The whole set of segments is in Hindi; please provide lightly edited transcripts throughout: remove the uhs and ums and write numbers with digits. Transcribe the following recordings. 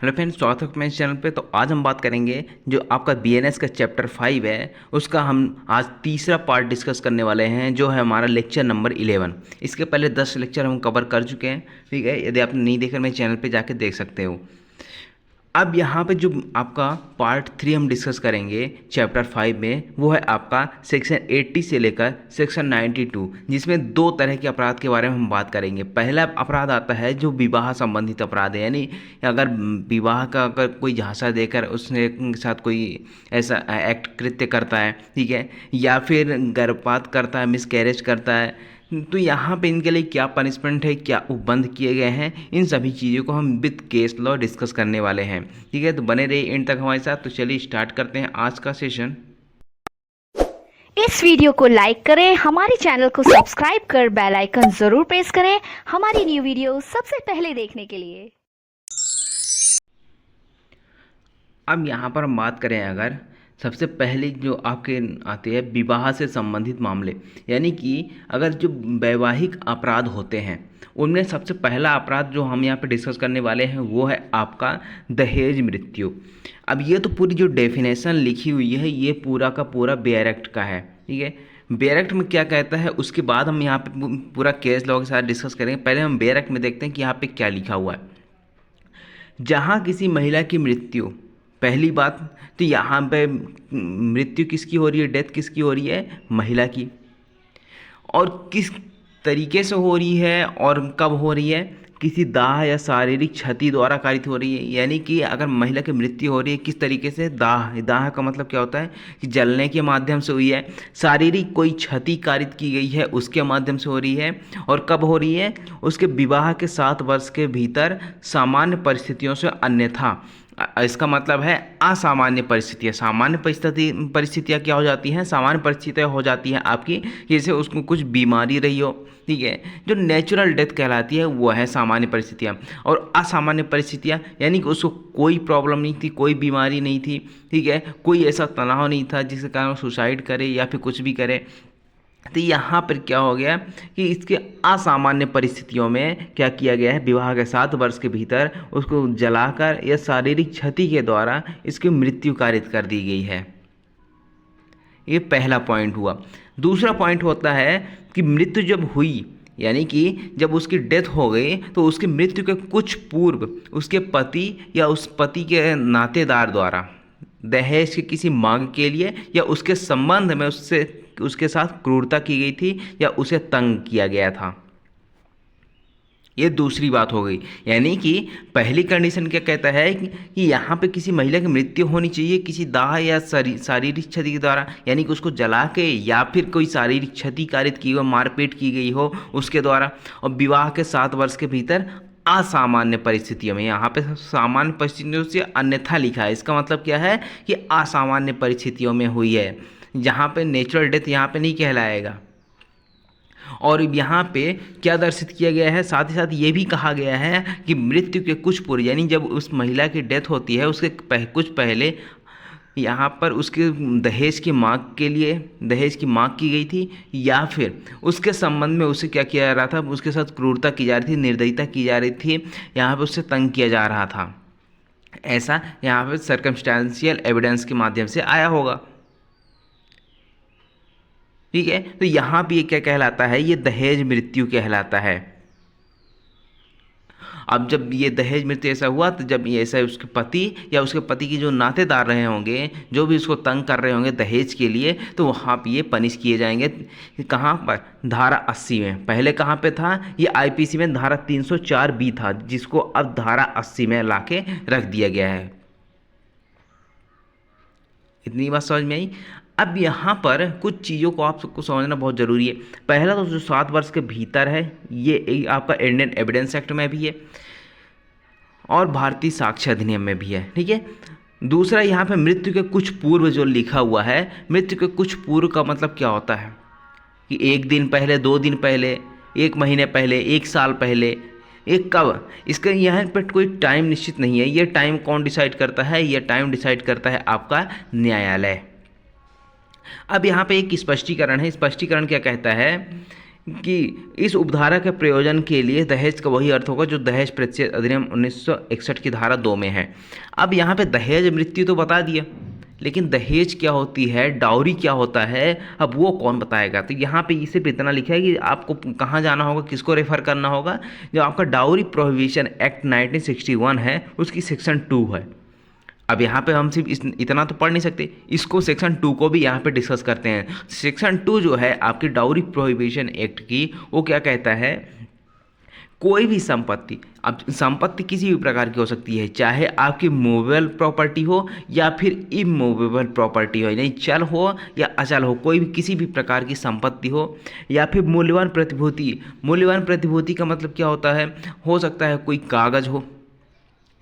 हेलो फ्रेंड्स, स्वागत है मेरे चैनल पे। तो आज हम बात करेंगे जो आपका बीएनएस का चैप्टर 5 है, उसका हम आज तीसरा पार्ट डिस्कस करने वाले हैं, जो है हमारा लेक्चर नंबर 11। इसके पहले 10 लेक्चर हम कवर कर चुके हैं, ठीक है। यदि आपने नहीं देखा मेरे चैनल पे जाके देख सकते हो। अब यहाँ पे जो आपका पार्ट 3 हम डिस्कस करेंगे चैप्टर 5 में, वो है आपका सेक्शन 80 से लेकर सेक्शन 92, जिसमें दो तरह के अपराध के बारे में हम बात करेंगे। पहला अपराध आता है जो विवाह संबंधित अपराध है, यानी अगर विवाह का अगर कोई झांसा देकर उसने के साथ कोई ऐसा एक्ट कृत्य करता है, ठीक है, या फिर गर्भपात करता है, मिसकैरेज करता है, तो यहाँ पे इनके लिए क्या पनिशमेंट है, क्या उपबंध किए गए हैं, इन सभी चीज़ों को हम विद केस लॉ डिस्कस करने वाले हैं, ठीक है। तो बने रहिए एंड तक हमारे साथ। तो चलिए स्टार्ट करते हैं आज का सेशन। इस वीडियो को लाइक करें, हमारे चैनल को सब्सक्राइब कर बेल आइकन जरूर प्रेस करें हमारी न्यू वीडियो सबसे पहले देखने के लिए। अब यहाँ पर हम बात करें, अगर सबसे पहले जो आपके आते हैं विवाह से संबंधित मामले, यानी कि अगर जो वैवाहिक अपराध होते हैं उनमें सबसे पहला अपराध जो हम यहाँ पे डिस्कस करने वाले हैं वो है आपका दहेज मृत्यु। अब ये तो पूरी जो डेफिनेशन लिखी हुई है ये पूरा का पूरा बेयर एक्ट का है, ठीक है। बेयर एक्ट में क्या कहता है उसके बाद हम यहाँ पे पूरा केस लॉ के साथ डिस्कस करेंगे। पहले हम बेयर एक्ट में देखते हैं कि यहाँ पे क्या लिखा हुआ है। जहाँ किसी महिला की मृत्यु, पहली बात तो यहाँ पे मृत्यु किसकी हो रही है, डेथ किसकी हो रही है, महिला की। और किस तरीके से हो रही है और कब हो रही है, किसी दाह या शारीरिक क्षति द्वारा कारित हो रही है। यानी कि अगर महिला की मृत्यु हो रही है किस तरीके से, दाह, दाह का मतलब क्या होता है कि जलने के माध्यम से हुई है। शारीरिक कोई क्षति कारित की गई है उसके माध्यम से हो रही है। और कब हो रही है, उसके विवाह के 7 वर्ष के भीतर सामान्य परिस्थितियों से अन्यथा। इसका मतलब है असामान्य परिस्थितियाँ। सामान्य परिस्थितियाँ क्या हो जाती हैं, सामान्य परिस्थितियाँ हो जाती हैं आपकी, जैसे उसको कुछ बीमारी रही हो, ठीक है, जो नेचुरल डेथ कहलाती है वो है सामान्य परिस्थितियाँ। और असामान्य परिस्थितियाँ यानी कि उसको कोई प्रॉब्लम नहीं थी, कोई बीमारी नहीं थी, ठीक है, कोई ऐसा तनाव नहीं था जिसके कारण सुसाइड करे या फिर कुछ भी करे। तो यहाँ पर क्या हो गया कि इसके असामान्य परिस्थितियों में क्या किया गया है, विवाह के 7 वर्ष के भीतर उसको जलाकर या शारीरिक क्षति के द्वारा इसकी मृत्यु कारित कर दी गई है। ये पहला पॉइंट हुआ। दूसरा पॉइंट होता है कि मृत्यु जब हुई, यानी कि जब उसकी डेथ हो गई तो उसकी मृत्यु के कुछ पूर्व उसके पति या उस पति के नातेदार द्वारा दहेज की किसी मांग के लिए या उसके संबंध में उसके साथ क्रूरता की गई थी या उसे तंग किया गया था। ये दूसरी बात हो गई। यानी कि पहली कंडीशन क्या कहता है कि यहाँ पे किसी महिला की मृत्यु होनी चाहिए किसी दाह या शारीरिक क्षति के द्वारा, यानी कि उसको जला के या फिर कोई शारीरिक क्षति कारित की हो, मारपीट की गई हो उसके द्वारा, और विवाह के 7 वर्ष के भीतर असामान्य परिस्थितियों में। यहाँ पे सामान्य परिस्थितियों से अन्यथा लिखा है, इसका मतलब क्या है कि असामान्य परिस्थितियों में हुई है। यहाँ पे नेचुरल डेथ यहाँ पे नहीं कहलाएगा। और यहाँ पे क्या दर्शित किया गया है, साथ ही साथ ये भी कहा गया है कि मृत्यु के कुछ पूर्व, यानी जब उस महिला की डेथ होती है उसके कुछ पहले यहाँ पर उसके दहेज की मांग के लिए दहेज की मांग की गई थी, या फिर उसके संबंध में उसे क्या किया जा रहा था, उसके साथ क्रूरता की जा रही थी, निर्दयता की जा रही थी, यहाँ पर उससे तंग किया जा रहा था। ऐसा यहाँ पर सर्कमस्टेंशियल एविडेंस के माध्यम से आया होगा, ठीक है। तो यहाँ भी ये क्या कहलाता है, ये दहेज मृत्यु कहलाता है। अब जब ये दहेज मृत्यु ऐसा हुआ तो जब ये ऐसा उसके पति या उसके पति की जो नातेदार रहे होंगे, जो भी उसको तंग कर रहे होंगे दहेज के लिए, तो वहाँ पे ये पनिश किए जाएंगे। कहाँ पर, धारा 80 में। पहले कहाँ पे था ये, आईपीसी में धारा 304B था, जिसको अब धारा 80 में लाके रख दिया गया है। इतनी बात समझ में आई। अब यहाँ पर कुछ चीज़ों को आप सबको समझना बहुत ज़रूरी है। पहला तो जो 7 वर्ष के भीतर है ये आपका इंडियन एविडेंस एक्ट में भी है और भारतीय साक्ष्य अधिनियम में भी है, ठीक है। दूसरा यहाँ पे मृत्यु के कुछ पूर्व जो लिखा हुआ है, मृत्यु के कुछ पूर्व का मतलब क्या होता है कि 1 दिन पहले, 2 दिन पहले, 1 महीने पहले, 1 साल पहले, एक कब, इसका यहाँ पर कोई टाइम निश्चित नहीं है। ये टाइम कौन डिसाइड करता है, ये टाइम डिसाइड करता है आपका न्यायालय। अब यहाँ पे एक स्पष्टीकरण है। स्पष्टीकरण क्या कहता है कि इस उपधारा के प्रयोजन के लिए दहेज का वही अर्थ होगा जो दहेज प्रतिषेध अधिनियम 1961 की धारा 2 में है। अब यहाँ पे दहेज मृत्यु तो बता दिया, लेकिन दहेज क्या होती है, डाउरी क्या होता है, अब वो कौन बताएगा। तो यहाँ पे सिर्फ इतना लिखा है कि आपको कहाँ जाना होगा, किसको रेफर करना होगा, जो आपका डाउरी प्रोहिबिशन एक्ट 1961 है उसकी सेक्शन 2 है। अब यहाँ पे हम सिर्फ इतना तो पढ़ नहीं सकते, इसको सेक्शन 2 को भी यहाँ पे डिस्कस करते हैं। सेक्शन 2 जो है आपकी डाउरी प्रोहिबिशन एक्ट की, वो क्या कहता है, कोई भी संपत्ति, अब संपत्ति किसी भी प्रकार की हो सकती है, चाहे आपकी मूवेबल प्रॉपर्टी हो या फिर इमूवेबल प्रॉपर्टी हो, यानी चल हो या अचल हो, कोई भी किसी भी प्रकार की संपत्ति हो, या फिर मूल्यवान प्रतिभूति। मूल्यवान प्रतिभूति का मतलब क्या होता है, हो सकता है कोई कागज़ हो,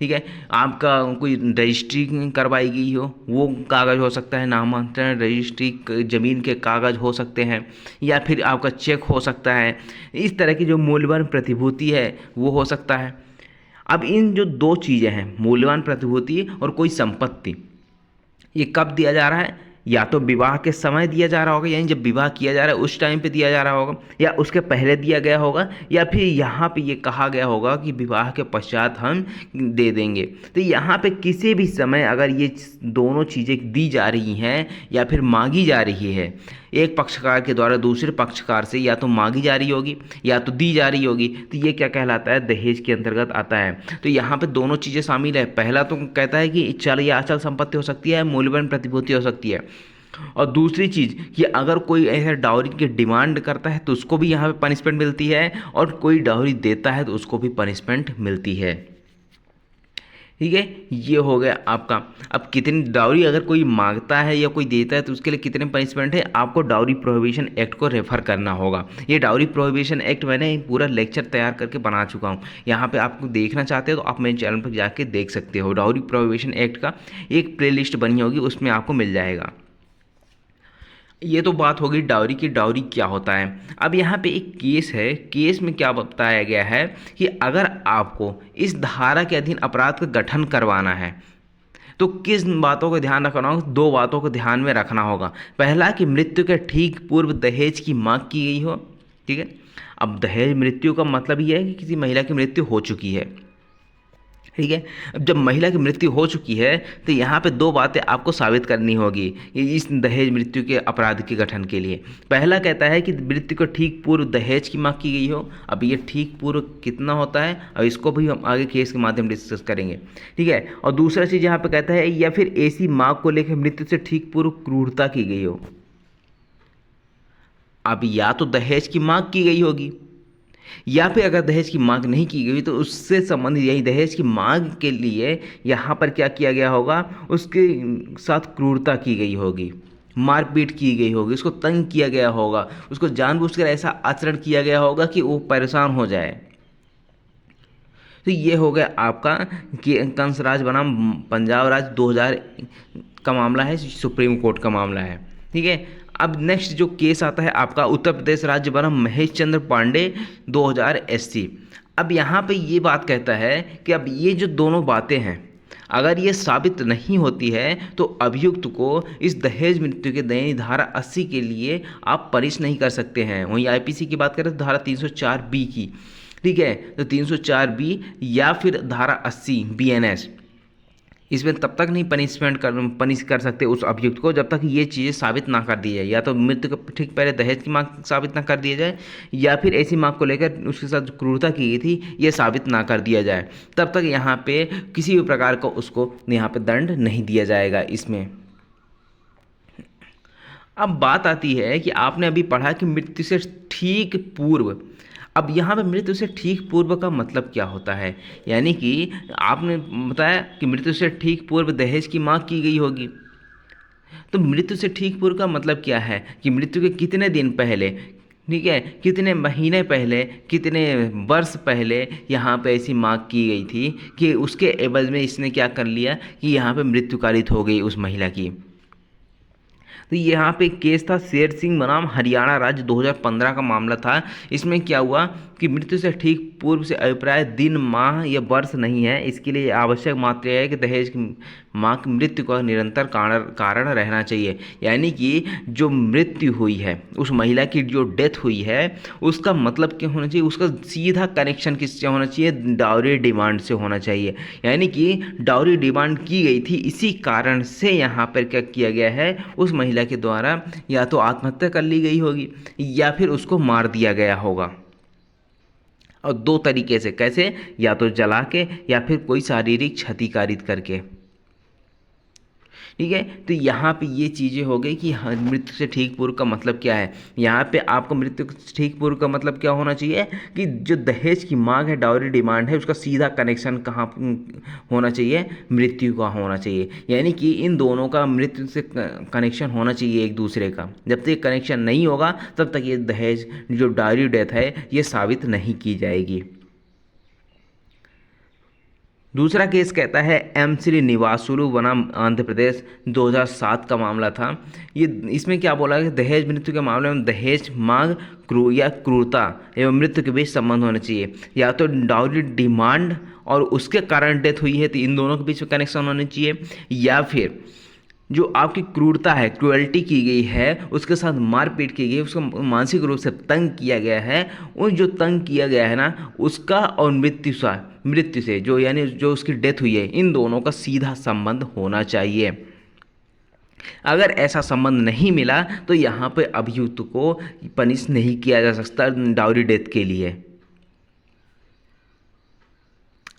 ठीक है, आपका कोई रजिस्ट्री करवाई गई हो, वो कागज़ हो सकता है, नामांतरण रजिस्ट्री ज़मीन के कागज़ हो सकते हैं, या फिर आपका चेक हो सकता है। इस तरह की जो मूल्यवान प्रतिभूति है वो हो सकता है। अब इन जो दो चीज़ें हैं, मूल्यवान प्रतिभूति और कोई संपत्ति, ये कब दिया जा रहा है, या तो विवाह के समय दिया जा रहा होगा, यानी जब विवाह किया जा रहा है उस टाइम पे दिया जा रहा होगा, या उसके पहले दिया गया होगा, या फिर यहाँ पे ये कहा गया होगा कि विवाह के पश्चात हम दे देंगे। तो यहाँ पे किसी भी समय अगर ये दोनों चीज़ें दी जा रही हैं या फिर मांगी जा रही है, एक पक्षकार के द्वारा दूसरे पक्षकार से या तो मांगी जा रही होगी या तो दी जा रही होगी, तो ये क्या कहलाता है, दहेज के अंतर्गत आता है। तो यहाँ पे दोनों चीज़ें शामिल है। पहला तो कहता है कि चल या अचल संपत्ति हो सकती है, मूल्यवान प्रतिभूति हो सकती है, और दूसरी चीज़ कि अगर कोई ऐसा डाउरी की डिमांड करता है तो उसको भी यहाँ पे पनिशमेंट मिलती है, और कोई डाउरी देता है तो उसको भी पनिशमेंट मिलती है। ठीक है, ये हो गया आपका। अब कितनी डाउरी अगर कोई मांगता है या कोई देता है तो उसके लिए कितने पनिशमेंट है, आपको डाउरी प्रोहिबिशन एक्ट को रेफर करना होगा। ये डाउरी प्रोहिबिशन एक्ट मैंने पूरा लेक्चर तैयार करके बना चुका हूँ, यहाँ पे आपको देखना चाहते हो तो आप मेरे चैनल पर जाके देख सकते हो। डाउरी प्रोहिबिशन एक्ट का एक प्लेलिस्ट बनी होगी, उसमें आपको मिल जाएगा। ये तो बात होगी डाउरी की, डाउरी क्या होता है। अब यहाँ पे एक केस है, केस में क्या बताया गया है कि अगर आपको इस धारा के अधीन अपराध का गठन करवाना है तो किस बातों को ध्यान रखना होगा, दो बातों को ध्यान में रखना होगा। पहला कि मृत्यु के ठीक पूर्व दहेज की मांग की गई हो, ठीक है। अब दहेज मृत्यु का मतलब ये है कि किसी महिला की मृत्यु हो चुकी है, ठीक है। अब जब महिला की मृत्यु हो चुकी है तो यहाँ पे दो बातें आपको साबित करनी होगी इस दहेज मृत्यु के अपराध के गठन के लिए। पहला कहता है कि मृत्यु को ठीक पूर्व दहेज की मांग की गई हो। अब ये ठीक पूर्व कितना होता है, और इसको भी हम आगे केस के माध्यम डिस्कस करेंगे, ठीक है। और दूसरा चीज़ यहाँ पे कहता है या फिर ऐसी मांग को लेकर मृत्यु से ठीक पूर्व क्रूरता की गई हो। अब या तो दहेज की मांग की गई होगी, या फिर अगर दहेज की मांग नहीं की गई तो उससे संबंधित यही दहेज की मांग के लिए यहाँ पर क्या किया गया होगा, उसके साथ क्रूरता की गई होगी, मारपीट की गई होगी, उसको तंग किया गया होगा, उसको जानबूझकर ऐसा आचरण किया गया होगा कि वो परेशान हो जाए। तो ये हो गया आपका कि कंसराज बनाम पंजाब राज्य 2000 का मामला है, सुप्रीम कोर्ट का मामला है, ठीक है। अब नेक्स्ट जो केस आता है आपका उत्तर प्रदेश राज्य बनाम महेश चंद्र पांडे 2000 SC। अब यहाँ पे ये बात कहता है कि अब ये जो दोनों बातें हैं अगर ये साबित नहीं होती है तो अभियुक्त को इस दहेज मृत्यु के दयनीय धारा 80 के लिए आप पनिश नहीं कर सकते हैं। वहीं IPC की बात करें तो धारा 304B की, ठीक है, तो 304B या फिर धारा 80 BNS, इसमें तब तक नहीं पनिश कर सकते उस अभियुक्त को जब तक ये चीज़ें साबित ना कर दी जाए, या तो मृत्यु के ठीक पहले दहेज की मांग साबित ना कर दिया जाए, या फिर ऐसी मांग को लेकर उसके साथ जो क्रूरता की गई थी ये साबित ना कर दिया जाए, तब तक यहाँ पे किसी भी प्रकार का उसको यहाँ पे दंड नहीं दिया जाएगा इसमें। अब बात आती है कि आपने अभी पढ़ा कि मृत्यु से ठीक पूर्व। अब यहाँ पे मृत्यु से ठीक पूर्व का मतलब क्या होता है, यानी कि आपने बताया कि मृत्यु से ठीक पूर्व दहेज की मांग की गई होगी, तो मृत्यु से ठीक पूर्व का मतलब क्या है कि मृत्यु के कितने दिन पहले, ठीक है, कितने महीने पहले, कितने वर्ष पहले यहाँ पे ऐसी मांग की गई थी कि उसके एवज में इसने क्या कर लिया कि यहाँ पे मृत्यु कारित हो गई उस महिला की। तो यहाँ पे केस था शेर सिंह बनाम हरियाणा राज्य 2015 का मामला था। इसमें क्या हुआ कि मृत्यु से ठीक पूर्व से अभिप्राय दिन, माह या वर्ष नहीं है। इसके लिए आवश्यक मात्र यह है कि दहेज की मां की मृत्यु का निरंतर कारण रहना चाहिए। यानी कि जो मृत्यु हुई है, उस महिला की जो डेथ हुई है, उसका मतलब क्या होना चाहिए, उसका सीधा कनेक्शन किससे होना चाहिए, डाउरी डिमांड से होना चाहिए। यानी कि डाउरी डिमांड की गई थी, इसी कारण से यहाँ पर क्या किया गया है, उस महिला के द्वारा या तो आत्महत्या कर ली गई होगी या फिर उसको मार दिया गया होगा। और दो तरीके से, कैसे, या तो जला के या फिर कोई शारीरिक क्षति कारित करके। ठीक है, तो यहाँ पे ये चीज़ें हो गई कि हाँ, मृत्यु से ठीक पूर्व का मतलब क्या है। यहाँ पे आपको मृत्यु से ठीक पूर्व का मतलब क्या होना चाहिए कि जो दहेज की मांग है, डाउरी डिमांड है, उसका सीधा कनेक्शन कहाँ होना चाहिए, मृत्यु का होना चाहिए। यानी कि इन दोनों का मृत्यु से कनेक्शन होना चाहिए एक दूसरे का। जब तक कनेक्शन नहीं होगा तब तक ये दहेज जो डाउरी डेथ है ये साबित नहीं की जाएगी। दूसरा केस कहता है एम श्रीनिवासुलु बनाम आंध्र प्रदेश, 2007 का मामला था ये। इसमें क्या बोला कि दहेज मृत्यु के मामले में दहेज मांग या क्रूरता एवं मृत्यु के बीच संबंध होना चाहिए। या तो डाउरी डिमांड और उसके कारण डेथ हुई है तो इन दोनों के बीच में कनेक्शन होना चाहिए, या फिर जो आपकी क्रूरता है, क्रुएल्टी की गई है, उसके साथ मारपीट की गई, उसको मानसिक रूप से तंग किया गया है, उन जो तंग किया गया है ना उसका और मृत्यु से जो यानी जो उसकी डेथ हुई है, इन दोनों का सीधा संबंध होना चाहिए। अगर ऐसा संबंध नहीं मिला तो यहाँ पे अभियुक्त को पनिश नहीं किया जा सकता डाउरी डेथ के लिए।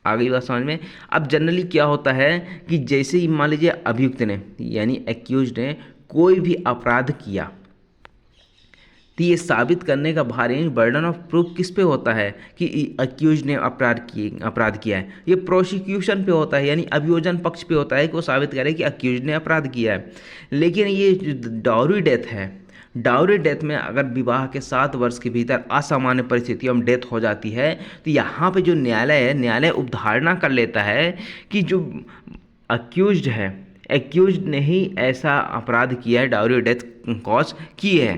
आ गई बात समझ में। अब जनरली क्या होता है कि जैसे ही मान लीजिए अभियुक्त ने यानी एक्यूज्ड ने कोई भी अपराध किया तो ये साबित करने का भार यानी बर्डन ऑफ प्रूफ किस पे होता है कि एक्यूज ने अपराध किया है, ये प्रोसिक्यूशन पे होता है यानी अभियोजन पक्ष पे होता है कि वो साबित करे कि एक्यूज ने अपराध किया है। लेकिन ये जो डाउरी डेथ है, डाउरी डेथ में अगर विवाह के 7 वर्ष के भीतर असामान्य परिस्थितियों में डेथ हो जाती है तो यहाँ पे जो न्यायालय है, न्यायालय उपधारणा कर लेता है कि जो एक्यूज्ड है, एक्यूज्ड ने ही ऐसा अपराध किया है, डाउरी डेथ कॉज की है।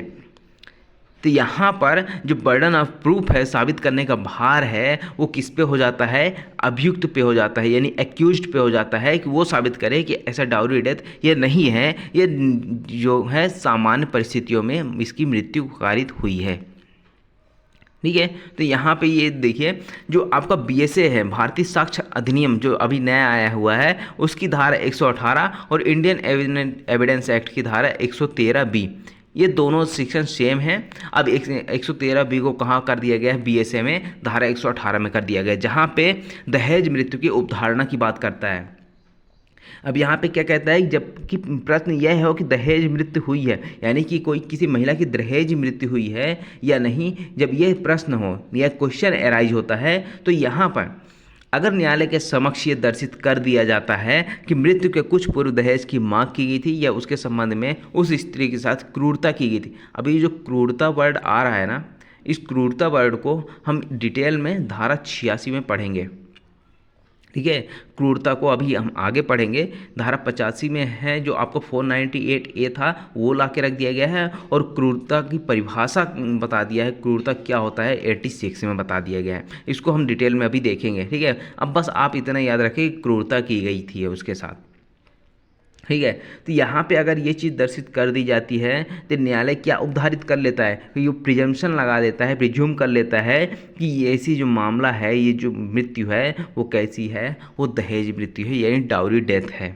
तो यहाँ पर जो बर्डन ऑफ प्रूफ है, साबित करने का भार है, वो किस पे हो जाता है, अभियुक्त पे हो जाता है यानी एक्यूज्ड पे हो जाता है कि वो साबित करे कि ऐसा डाउरी डेथ ये नहीं है, ये जो है सामान्य परिस्थितियों में इसकी मृत्यु कारित हुई है। ठीक है, तो यहाँ पे ये देखिए जो आपका BSA है, भारतीय साक्ष्य अधिनियम जो अभी नया आया हुआ है, उसकी धारा 118 और इंडियन एविडेंस एक्ट की धारा 113B, ये दोनों सेक्शन सेम हैं। अब 113B को कहाँ कर दिया गया है, BSA में धारा 118 में कर दिया गया है, जहाँ पे दहेज मृत्यु की उपधारणा की बात करता है। अब यहाँ पे क्या कहता है, जबकि प्रश्न यह हो कि दहेज मृत्यु हुई है यानी कि कोई किसी महिला की दहेज मृत्यु हुई है या नहीं, जब यह प्रश्न हो या क्वेश्चन एराइज होता है तो यहाँ पर अगर न्यायालय के समक्ष ये दर्शित कर दिया जाता है कि मृत्यु के कुछ पूर्व दहेज की मांग की गई थी या उसके संबंध में उस स्त्री के साथ क्रूरता की गई थी। अभी जो क्रूरता वर्ड आ रहा है ना, इस क्रूरता वर्ड को हम डिटेल में धारा 86 में पढ़ेंगे। ठीक है, क्रूरता को अभी हम आगे पढ़ेंगे। धारा 85 में है जो आपको 498A था वो ला के रख दिया गया है, और क्रूरता की परिभाषा बता दिया है, क्रूरता क्या होता है 86 में बता दिया गया है। इसको हम डिटेल में अभी देखेंगे। ठीक है, अब बस आप इतना याद रखें क्रूरता की गई थी उसके साथ। ठीक है, तो यहाँ पे अगर ये चीज़ दर्शित कर दी जाती है तो न्यायालय क्या उपधारित कर लेता है, ये प्रिजम्पशन लगा देता है, प्रिज्यूम कर लेता है कि ये ऐसी जो मामला है, ये जो मृत्यु है वो कैसी है, वो दहेज मृत्यु है यानी डाउरी डेथ है।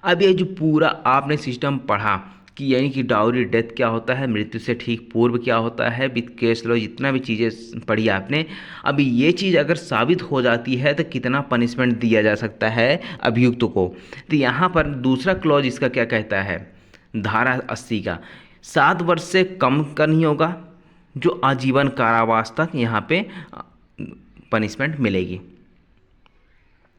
अब ये जो पूरा आपने सिस्टम पढ़ा कि यानी कि डाउरी डेथ क्या होता है, मृत्यु से ठीक पूर्व क्या होता है, विथ केस लॉ, जितना भी चीज़ें पढ़ी आपने, अभी ये चीज़ अगर साबित हो जाती है तो कितना पनिशमेंट दिया जा सकता है अभियुक्त को। तो यहाँ पर दूसरा क्लॉज इसका क्या कहता है, धारा 80 का 7 वर्ष से कम का नहीं होगा, जो आजीवन कारावास तक यहाँ पे पनिशमेंट मिलेगी।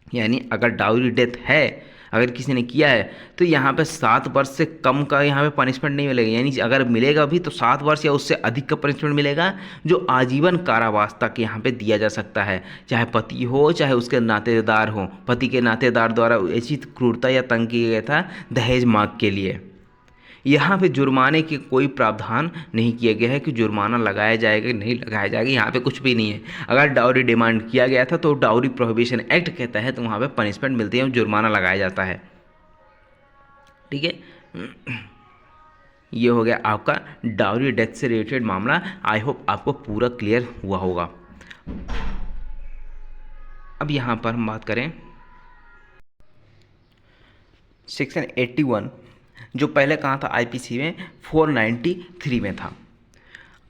यानी अगर डाउरी डेथ है, अगर किसी ने किया है तो यहाँ पे 7 वर्ष से कम का यहाँ पे पनिशमेंट नहीं मिलेगा, यानी अगर मिलेगा भी तो 7 वर्ष या उससे अधिक का पनिशमेंट मिलेगा, जो आजीवन कारावास तक यहाँ पे दिया जा सकता है, चाहे पति हो चाहे उसके नातेदार हो। पति के नातेदार द्वारा ऐसी क्रूरता या तंग किया गया था दहेज मांग के लिए, यहाँ पे जुर्माने के कोई प्रावधान नहीं किया गया है कि जुर्माना लगाया जाएगा कि नहीं लगाया जाएगा, यहाँ पे कुछ भी नहीं है। अगर डाउरी डिमांड किया गया था तो डाउरी प्रोहिबिशन एक्ट के तहत वहाँ पे पनिशमेंट मिलती है, जुर्माना लगाया जाता है। ठीक है, ये हो गया आपका डाउरी डेथ से रिलेटेड मामला। आई होप आपको पूरा क्लियर हुआ होगा। अब यहाँ पर हम बात करें सेक्शन 81, जो पहले कहाँ था आईपीसी में 493 में था।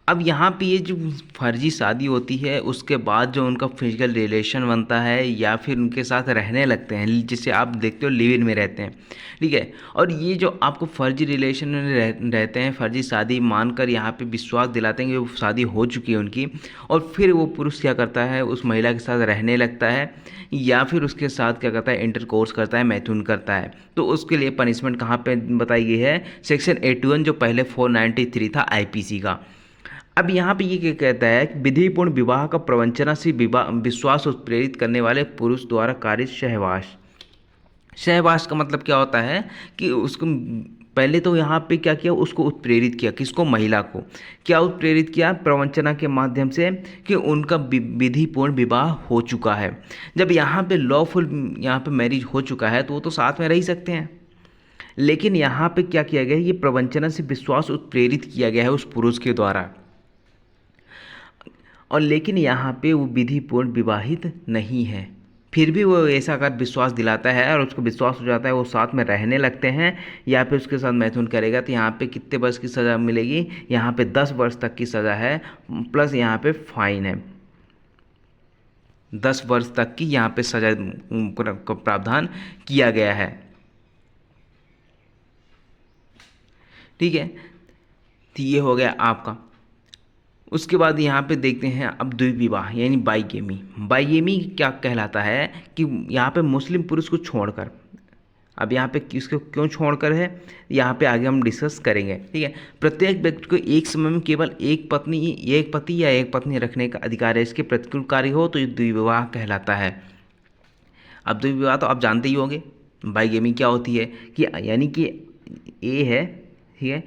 अब यहाँ पे ये जो फर्जी शादी होती है उसके बाद जो उनका फिजिकल रिलेशन बनता है या फिर उनके साथ रहने लगते हैं, जिसे आप देखते हो लिव इन में रहते हैं, ठीक है। और ये जो आपको फर्जी रिलेशन में रहते हैं, फर्जी शादी मानकर यहाँ पे विश्वास दिलाते हैं कि वो शादी हो चुकी है उनकी, और फिर वो पुरुष क्या करता है, उस महिला के साथ रहने लगता है या फिर उसके साथ क्या करता है, इंटरकोर्स करता है, मैथुन करता है। तो उसके लिए पनिशमेंट कहाँ पे बताई गई है, सेक्शन 81, जो पहले 493 था आईपीसी का। अब यहाँ पे ये क्या कहता है कि विधिपूर्ण विवाह का प्रवंचना से विश्वास उत्प्रेरित करने वाले पुरुष द्वारा कारित सहवास। सहवास का मतलब क्या होता है कि उसको पहले तो यहाँ पे क्या किया, उसको उत्प्रेरित किया, किसको, महिला को। क्या उत्प्रेरित किया, प्रवंचना के माध्यम से कि उनका विधिपूर्ण विवाह हो चुका है। जब यहाँ पे लॉफुल यहाँ पे मैरिज हो चुका है तो वो तो साथ में रह ही सकते हैं, लेकिन यहाँ पे क्या किया गया है, ये प्रवंचना से विश्वास उत्प्रेरित किया गया है उस पुरुष के द्वारा, और लेकिन यहाँ पे वो विधिपूर्ण विवाहित नहीं है, फिर भी वो ऐसा कर विश्वास दिलाता है और उसको विश्वास हो जाता है, वो साथ में रहने लगते हैं या फिर उसके साथ मैथुन करेगा। तो यहाँ पे कितने वर्ष की सज़ा मिलेगी, यहाँ पे 10 वर्ष तक की सज़ा है, प्लस यहाँ पे फाइन है। 10 वर्ष तक की यहाँ पे सज़ा का प्रावधान किया गया है। ठीक है, तो ये हो गया आपका। उसके बाद यहाँ पे देखते हैं अब द्विविवाह यानी बाइगेमी। बाइगेमी क्या कहलाता है कि यहाँ पे मुस्लिम पुरुष को छोड़कर, अब यहाँ पे किसको क्यों छोड़कर है, यहाँ पे आगे हम डिस्कस करेंगे। ठीक है, प्रत्येक व्यक्ति को एक समय में केवल एक पति या एक पत्नी रखने का अधिकार है। इसके प्रतिकूल कार्य हो तो ये द्विविवाह कहलाता है। अब द्विविवाह तो आप जानते ही होंगे, बाइगेमी क्या होती है कि यानी कि ए है, ठीक है,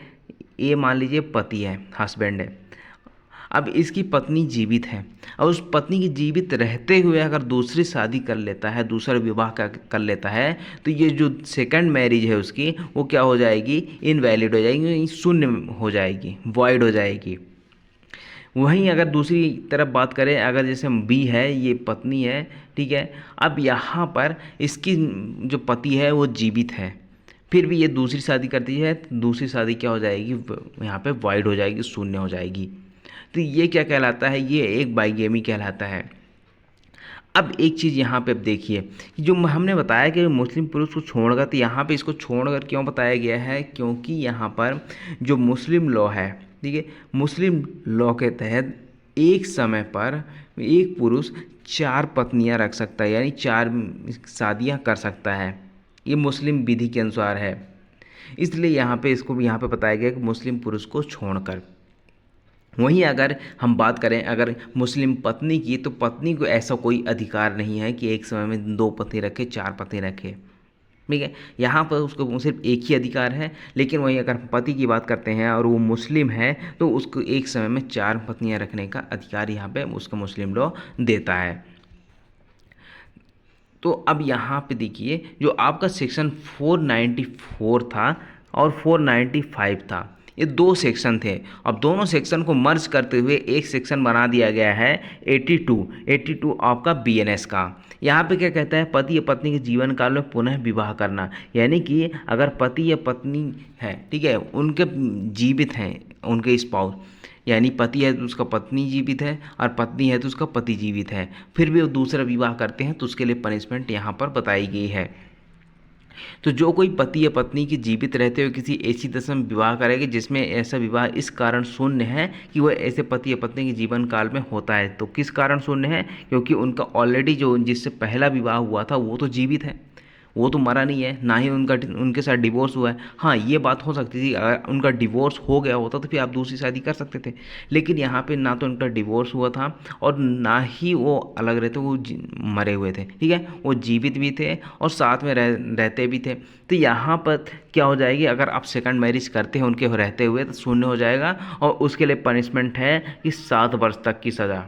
ए मान लीजिए पति है, हस्बैंड है, अब इसकी पत्नी जीवित है और उस पत्नी की जीवित रहते हुए अगर दूसरी शादी कर लेता है, दूसरा विवाह कर लेता है, तो ये जो सेकंड मैरिज है उसकी वो क्या हो जाएगी, इनवैलिड हो जाएगी, शून्य हो जाएगी, वॉइड हो जाएगी। वहीं अगर दूसरी तरफ बात करें, अगर जैसे बी है, ये पत्नी है, ठीक है, अब यहाँ पर इसकी जो पति है वो जीवित है, फिर भी ये दूसरी शादी करती है, तो दूसरी शादी क्या हो जाएगी, यहाँ पे वॉइड हो जाएगी, शून्य हो जाएगी। तो ये क्या कहलाता है, ये एक बाइगेमी कहलाता है। अब एक चीज़ यहाँ पे अब देखिए, जो हमने बताया कि मुस्लिम पुरुष को छोड़कर, तो यहाँ पे इसको छोड़कर क्यों बताया गया है, क्योंकि यहाँ पर जो मुस्लिम लॉ है, ठीक है, मुस्लिम लॉ के तहत एक समय पर एक पुरुष 4 पत्नियाँ रख सकता है, यानी 4 शादियाँ कर सकता है। ये मुस्लिम विधि के अनुसार है, इसलिए यहाँ पे इसको यहाँ पे बताया गया कि मुस्लिम पुरुष को छोड़कर। वहीं अगर हम बात करें अगर मुस्लिम पत्नी की, तो पत्नी को ऐसा कोई अधिकार नहीं है कि एक समय में 2 पति रखे, 4 पति रखे। ठीक है, यहाँ पर उसको सिर्फ एक ही अधिकार है। लेकिन वहीं अगर पति की बात करते हैं और वो मुस्लिम है तो उसको एक समय में 4 पत्नियाँ रखने का अधिकार यहाँ पे उसका मुस्लिम लॉ देता है। तो अब यहाँ पे देखिए, जो आपका सेक्शन 494 था और 495 था, ये 2 सेक्शन थे। अब दोनों सेक्शन को मर्ज करते हुए एक सेक्शन बना दिया गया है 82 आपका बीएनएस का। यहाँ पे क्या कहता है, पति या पत्नी के जीवन काल में पुनः विवाह करना, यानी कि अगर पति या पत्नी है, ठीक है, उनके जीवित हैं उनके स्पाउस, यानी पति है तो उसका पत्नी जीवित है और पत्नी है तो उसका पति जीवित है, फिर भी वो दूसरा विवाह करते हैं तो उसके लिए पनिशमेंट यहाँ पर बताई गई है। तो जो कोई पति या पत्नी के जीवित रहते हुए किसी ऐसी दशा में विवाह करेगा जिसमें ऐसा विवाह इस कारण शून्य है कि वह ऐसे पति या पत्नी के जीवन काल में होता है। तो किस कारण शून्य है, क्योंकि उनका ऑलरेडी जो जिससे पहला विवाह हुआ था वो तो जीवित है, वो तो मरा नहीं है, ना ही उनके साथ डिवोर्स हुआ है। हाँ, ये बात हो सकती थी, अगर उनका डिवोर्स हो गया होता तो फिर आप दूसरी शादी कर सकते थे। लेकिन यहाँ पे ना तो उनका डिवोर्स हुआ था और ना ही वो अलग रहते, वो मरे हुए थे, ठीक है, वो जीवित भी थे और साथ में रहते भी थे। तो यहाँ पर क्या हो जाएगी, अगर आप सेकंड मैरिज करते हैं उनके रहते हुए तो शून्य हो जाएगा, और उसके लिए पनिशमेंट है कि 7 वर्ष तक की सज़ा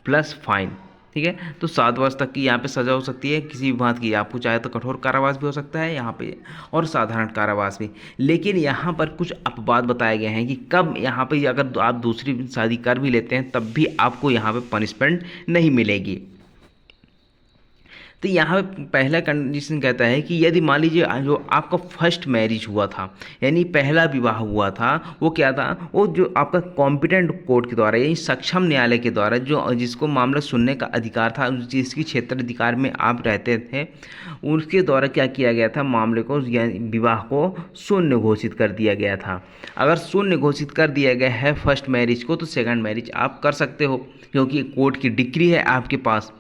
प्लस फाइन। ठीक है, तो 7 वर्ष तक की यहाँ पे सज़ा हो सकती है किसी भी बात की, आपको चाहे तो कठोर कारावास भी हो सकता है यहाँ पे, और साधारण कारावास भी। लेकिन यहाँ पर कुछ अपवाद बताए गए हैं कि कब यहाँ पे अगर आप दूसरी शादी कर भी लेते हैं तब भी आपको यहाँ पे पनिशमेंट नहीं मिलेगी। तो यहाँ पे पहला कंडीशन कहता है कि यदि मान लीजिए जो आपका फर्स्ट मैरिज हुआ था, यानी पहला विवाह हुआ था, वो क्या था, वो जो आपका कॉम्पिटेंट कोर्ट के द्वारा यानी सक्षम न्यायालय के द्वारा जो जिसको मामला सुनने का अधिकार था, जिसकी क्षेत्र अधिकार में आप रहते थे, उसके द्वारा क्या किया गया था, मामले को विवाह को शून्य घोषित कर दिया गया था। अगर शून्य घोषित कर दिया गया है फर्स्ट मैरिज को, तो सेकंड मैरिज आप कर सकते हो क्योंकि कोर्ट की डिग्री है आपके पास।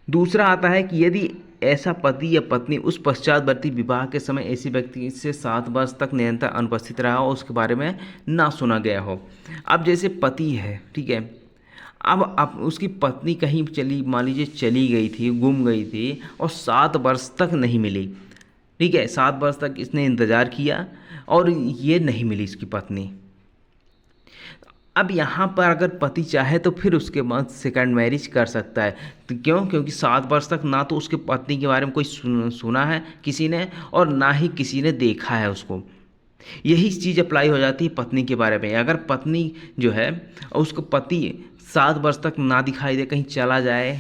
दूसरा आता है कि यदि ऐसा पति या पत्नी उस पश्चातवर्ती विवाह के समय ऐसी व्यक्ति से 7 वर्ष तक निरंतर अनुपस्थित रहा हो, उसके बारे में ना सुना गया हो। अब जैसे पति है, ठीक है, अब उसकी पत्नी कहीं चली, मान लीजिए चली गई थी, गुम गई थी और 7 वर्ष तक नहीं मिली, ठीक है, 7 वर्ष तक इसने इंतज़ार किया और ये नहीं मिली इसकी पत्नी। अब यहाँ पर अगर पति चाहे तो फिर उसके बाद सेकंड मैरिज कर सकता है। तो क्यों? क्योंकि 7 वर्ष तक ना तो उसके पत्नी के बारे में कोई सुना है किसी ने, और ना ही किसी ने देखा है उसको। यही चीज़ अप्लाई हो जाती है पत्नी के बारे में। अगर पत्नी जो है, उसको पति 7 वर्ष तक ना दिखाई दे, कहीं चला जाए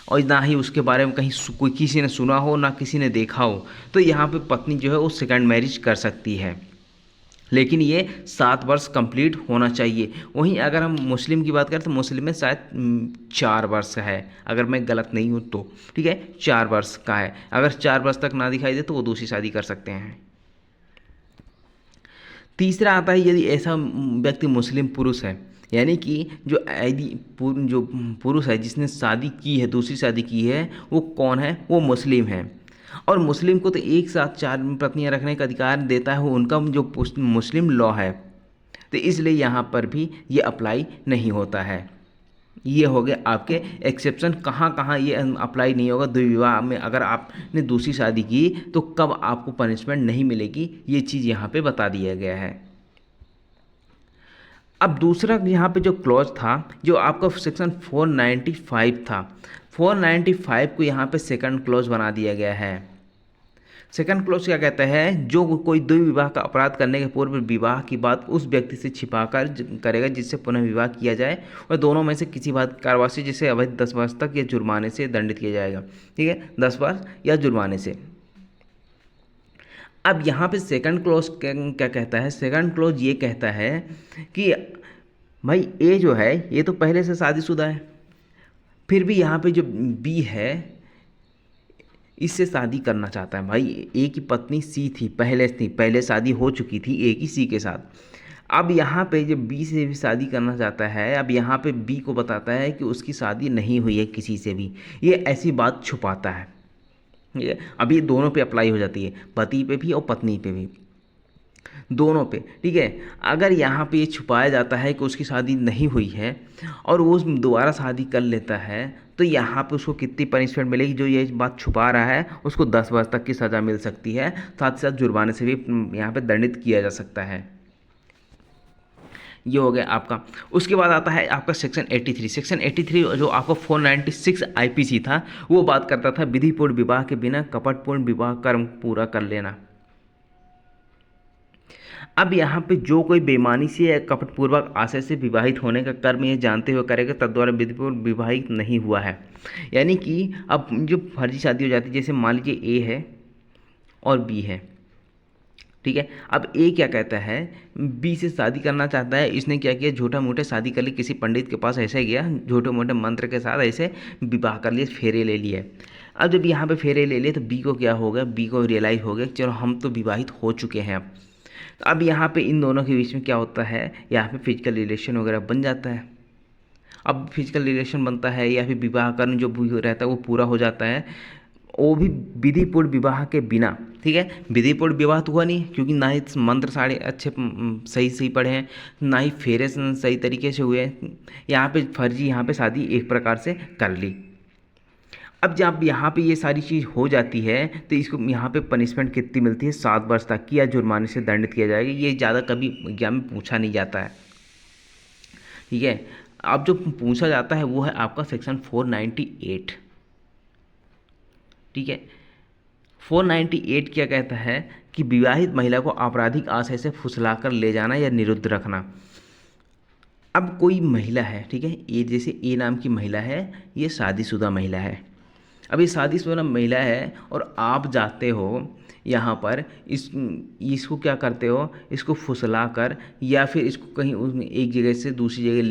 और ना ही उसके बारे में कहीं कोई किसी ने सुना हो, ना किसी ने देखा हो, तो यहाँ पे पत्नी जो है वो सेकंड मैरिज कर सकती है। लेकिन ये 7 वर्ष कंप्लीट होना चाहिए। वहीं अगर हम मुस्लिम की बात करें तो मुस्लिम में शायद 4 वर्ष है, अगर मैं गलत नहीं हूँ तो, ठीक है, 4 वर्ष का है। अगर 4 वर्ष तक ना दिखाई दे तो वो दूसरी शादी कर सकते हैं। तीसरा आता है यदि ऐसा व्यक्ति मुस्लिम पुरुष है, यानी कि जो पुरुष है जिसने शादी की है, दूसरी शादी की है, वो कौन है, वो मुस्लिम है। और मुस्लिम को तो एक साथ 4 पत्नियां रखने का अधिकार देता है उनका जो मुस्लिम लॉ है, तो इसलिए यहाँ पर भी ये अप्लाई नहीं होता है। ये हो गए आपके एक्सेप्शन, कहाँ कहाँ ये अप्लाई नहीं होगा। द्विविवाह में अगर आपने दूसरी शादी की तो कब आपको पनिशमेंट नहीं मिलेगी, ये चीज़ यहाँ पे बता दिया गया है। अब दूसरा यहाँ पे जो क्लॉज था, जो आपका सेक्शन 495 था, 495 को यहाँ पे सेकंड क्लॉज बना दिया गया है। सेकंड क्लॉज क्या कहता है, जो कोई द्विविवाह का अपराध करने के पूर्व विवाह की बात उस व्यक्ति से छिपाकर करेगा जिससे पुनः विवाह किया जाए, और दोनों में से किसी बात कारावास जिसे अवैध 10 वर्ष तक या जुर्माने से दंडित किया जाएगा। ठीक है, 10 वर्ष या जुर्माने से। अब यहाँ पे सेकंड क्लॉज क्या कहता है, सेकंड क्लॉज ये कहता है कि भाई ए जो है ये तो पहले से शादीशुदा है, फिर भी यहाँ पे जो बी है इससे शादी करना चाहता है। भाई ए की पत्नी सी थी, पहले शादी हो चुकी थी ए की सी के साथ। अब यहाँ पे जब बी से भी शादी करना चाहता है, अब यहाँ पे बी को बताता है कि उसकी शादी नहीं हुई है किसी से भी, ये ऐसी बात छुपाता है। ये अभी दोनों पे अप्लाई हो जाती है, पति पे भी और पत्नी पे भी, दोनों पे। ठीक है, अगर यहाँ पे ये छुपाया जाता है कि उसकी शादी नहीं हुई है और वो दोबारा शादी कर लेता है, तो यहाँ पे उसको कितनी पनिशमेंट मिलेगी, जो ये बात छुपा रहा है उसको 10 वर्ष तक की सज़ा मिल सकती है, साथ ही साथ जुर्माने से भी यहाँ पे दंडित किया जा सकता है। ये हो गया आपका। उसके बाद आता है आपका सेक्शन 83। सेक्शन 83 जो आपका 496 आईपीसी था, वो बात करता था विधिपूर्ण विवाह के बिना कपटपूर्ण विवाह कर्म पूरा कर लेना। अब यहाँ पे जो कोई बेईमानी से या कपटपूर्वक आशय से विवाहित होने का कर्म ये जानते हुए करेगा तद्वारा विधिपूर्वक विवाहित नहीं हुआ है। यानी कि अब जो फर्जी शादी हो जाती है, जैसे मान लीजिए ए है और बी है, ठीक है, अब ए क्या कहता है, बी से शादी करना चाहता है, इसने क्या किया, झूठा मोटे शादी कर ली, किसी पंडित के पास ऐसे गया, झूठे मोटे मंत्र के साथ ऐसे विवाह कर लिए, फेरे ले लिए। अब जब यहाँ पे फेरे ले लिए तो बी को क्या हो गया, बी को रियलाइज़ हो गया चलो हम तो विवाहित हो चुके हैं। अब यहाँ पे इन दोनों के बीच में क्या होता है, यहाँ पे फिजिकल रिलेशन वगैरह बन जाता है। अब फिजिकल रिलेशन बनता है या फिर विवाह कर्म जो भी रहता है वो पूरा हो जाता है, वो भी विधिपूर्ण विवाह के बिना, ठीक है। विधिपूर्ण विवाह तो हुआ नहीं क्योंकि ना ही मंत्र सारे अच्छे सही सही पढ़े हैं, ना ही फेरे सही तरीके से हुए हैं। यहाँ पे फर्जी, यहाँ पे शादी एक प्रकार से कर ली। अब जब यहाँ पे ये सारी चीज़ हो जाती है तो इसको यहाँ पे पनिशमेंट कितनी मिलती है, 7 वर्ष तक की या जुर्माने से दंडित किया जाएगा। ये ज़्यादा कभी एग्जाम में पूछा नहीं जाता है, ठीक है। अब जो पूछा जाता है वो है आपका सेक्शन 498, ठीक है। 498 क्या कहता है कि विवाहित महिला को आपराधिक आशय से फुसलाकर ले जाना या निरुद्ध रखना। अब कोई महिला है, ठीक है, ये जैसे ए नाम की महिला है, ये शादीशुदा महिला है। अब ये शादीशुदा महिला है और आप जाते हो यहाँ पर इसको क्या करते हो, इसको फुसला कर या फिर इसको कहीं एक जगह से दूसरी जगह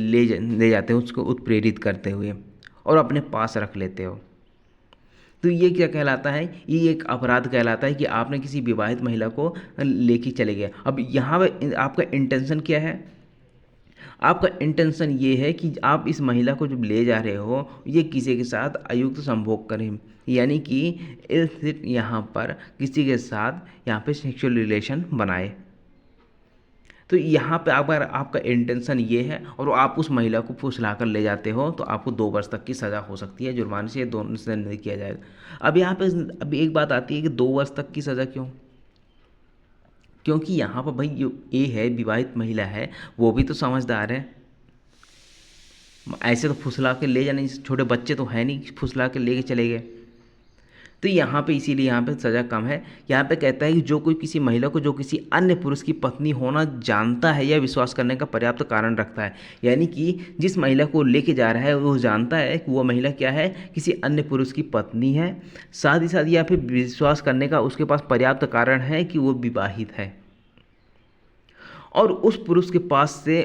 ले जाते हो, उसको उत्प्रेरित करते हुए और अपने पास रख लेते हो। तो ये क्या कहलाता है, ये एक अपराध कहलाता है कि आपने किसी विवाहित महिला को लेके चले गए। अब यहाँ पर आपका इंटेंशन क्या है, आपका इंटेंशन ये है कि आप इस महिला को जब ले जा रहे हो ये किसी के साथ अयुक्त संभोग करें, यानी कि इल्सिट यहाँ पर किसी के साथ यहाँ पे सेक्सुअल रिलेशन बनाए। तो यहाँ पे अगर आपका इंटेंशन ये है और आप उस महिला को फुसला कर ले जाते हो तो आपको 2 वर्ष तक की सज़ा हो सकती है, जुर्माने से दोनों से दंडित किया जाएगा। अब यहाँ पे अब एक बात आती है कि 2 वर्ष तक की सज़ा क्यों, क्योंकि यहाँ पर भाई जो ए है, विवाहित महिला है, वो भी तो समझदार है। ऐसे तो फुसला के ले जाने, छोटे बच्चे तो है नहीं फुसला के लेके चले गए। तो यहाँ पे इसीलिए यहाँ पे सज़ा कम है। यहाँ पे कहता है कि जो कोई किसी महिला को जो किसी अन्य पुरुष की पत्नी होना जानता है या विश्वास करने का पर्याप्त कारण रखता है, यानी कि जिस महिला को लेके जा रहा है वो जानता है कि वो महिला क्या है, किसी अन्य पुरुष की पत्नी है, साथ ही साथ या फिर विश्वास करने का उसके पास पर्याप्त कारण है कि वो विवाहित है और उस पुरुष के पास से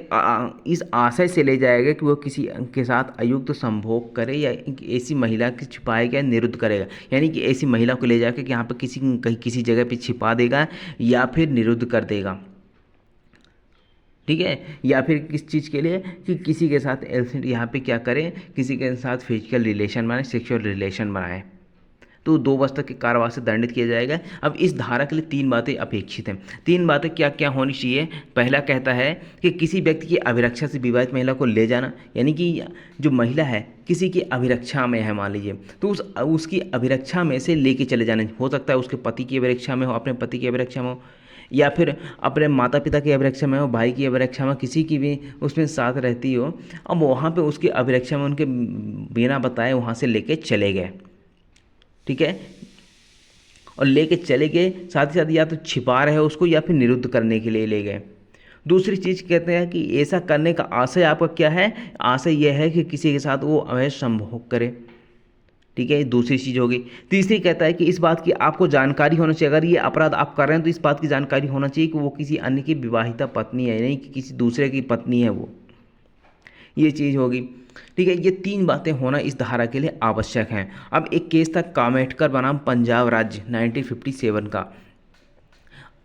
इस आशय से ले जाएगा कि वो किसी के साथ अयुक्त संभोग करे या ऐसी महिला की छिपाएगा या निरुद्ध करेगा, यानी कि ऐसी महिला को ले जाकर कि यहाँ पर कहीं किसी जगह पे छिपा देगा या फिर निरुद्ध कर देगा, ठीक है। या फिर किस चीज़ के लिए कि किसी के साथ यहाँ पे क्या करें, किसी के साथ फिजिकल रिलेशन बनाए, सेक्सुअल रिलेशन बनाए, तो 2 वर्ष तक के कारावास से दंडित किया जाएगा। अब इस धारा के लिए 3 बातें अपेक्षित हैं। 3 बातें क्या क्या होनी चाहिए। पहला कहता है कि किसी व्यक्ति की अभिरक्षा से विवाहित महिला को ले जाना, यानी कि जो महिला है किसी की अभिरक्षा में है, मान लीजिए, तो उसकी अभिरक्षा में से लेके चले जाना। हो सकता है उसके पति की अभिरक्षा में हो, अपने पति की अभिरक्षा में हो, या फिर अपने माता पिता की अभिरक्षा में हो, भाई की अभिरक्षा में, किसी की भी उसमें साथ रहती हो। अब वहाँ पर उसकी अभिरक्षा में उनके बिना बताए वहाँ से लेके चले गए, ठीक है, और लेके चले गए, साथ ही साथ या तो छिपा रहे उसको या फिर निरुद्ध करने के लिए ले गए। दूसरी चीज़ कहते हैं कि ऐसा करने का आशय आपका क्या है, आशय यह है कि किसी के साथ वो अवैध संभोग करे, ठीक है, दूसरी चीज़ होगी। तीसरी कहता है कि इस बात की आपको जानकारी होना चाहिए, अगर ये अपराध आप कर रहे हैं तो इस बात की जानकारी होना चाहिए कि वो किसी अन्य की विवाहिता पत्नी है, नहीं कि किसी दूसरे की पत्नी है वो, ये चीज़ होगी, ठीक है। ये 3 बातें होना इस धारा के लिए आवश्यक हैं। अब एक केस था कामेटकर बनाम पंजाब राज्य 1957 का।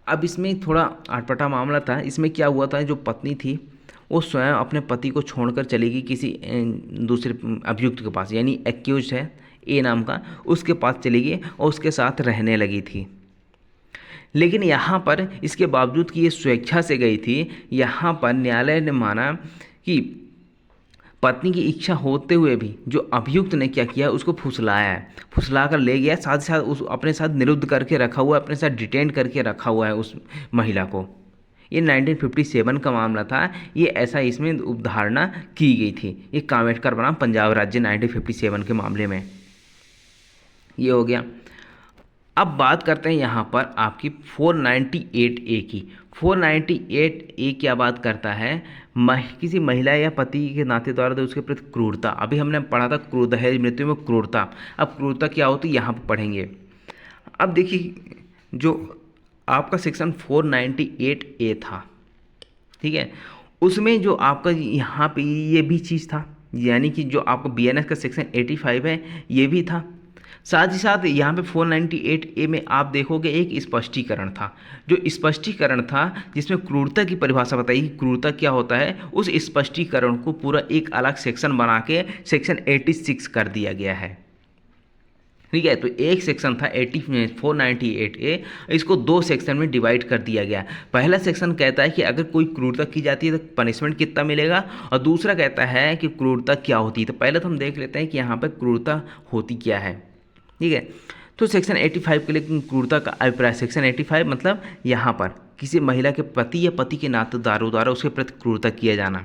अब इसमें थोड़ा अटपटा मामला था। इसमें क्या हुआ था, जो पत्नी थी वो स्वयं अपने पति को छोड़कर चली गई किसी दूसरे अभियुक्त के पास, यानी एक्यूज है ए नाम का, उसके पास चली गई और उसके साथ रहने लगी थी। लेकिन यहाँ पर इसके बावजूद कि ये स्वेच्छा से गई थी, यहाँ पर न्यायालय ने माना कि पत्नी की इच्छा होते हुए भी जो अभियुक्त ने क्या किया, उसको फुसलाया है, फुसला कर ले गया, साथ ही साथ उस अपने साथ निरुद्ध करके रखा हुआ है, अपने साथ डिटेन करके रखा हुआ है उस महिला को। ये 1957 का मामला था, ये ऐसा इसमें उपधारणा की गई थी। ये कामेटकर बनाम पंजाब राज्य 1957 के मामले में ये हो गया। अब बात करते हैं यहाँ पर आपकी 498A की। 498A क्या बात करता है, किसी महिला या पति के नाते द्वारा तो उसके प्रति क्रूरता। अभी हमने पढ़ा था दहेज मृत्यु में क्रूरता, अब क्रूरता क्या होती है यहाँ पर पढ़ेंगे। अब देखिए जो आपका सेक्शन 498A था, ठीक है, उसमें जो आपका यहाँ पे ये भी चीज़ था, यानी कि जो आपका BNS का सेक्शन 85 है ये भी था। साथ ही साथ यहाँ पे 498A में आप देखोगे एक स्पष्टीकरण था, जो स्पष्टीकरण था जिसमें क्रूरता की परिभाषा बताई कि क्रूरता क्या होता है। उस स्पष्टीकरण को पूरा एक अलग सेक्शन बना के सेक्शन 86 कर दिया गया है। ठीक है। तो एक सेक्शन था 498A, इसको दो सेक्शन में डिवाइड कर दिया गया। पहला सेक्शन कहता है कि अगर कोई क्रूरता की जाती है तो पनिशमेंट कितना मिलेगा, और दूसरा कहता है कि क्रूरता क्या होती है। तो पहले तो हम देख लेते हैं कि यहाँ पर क्रूरता होती क्या है। ठीक है। तो सेक्शन 85 के लिए क्रूरता का अभिप्राय, सेक्शन 85 मतलब यहाँ पर किसी महिला के पति या पति के नातेदारों द्वारा उसके प्रति क्रूरता किया जाना।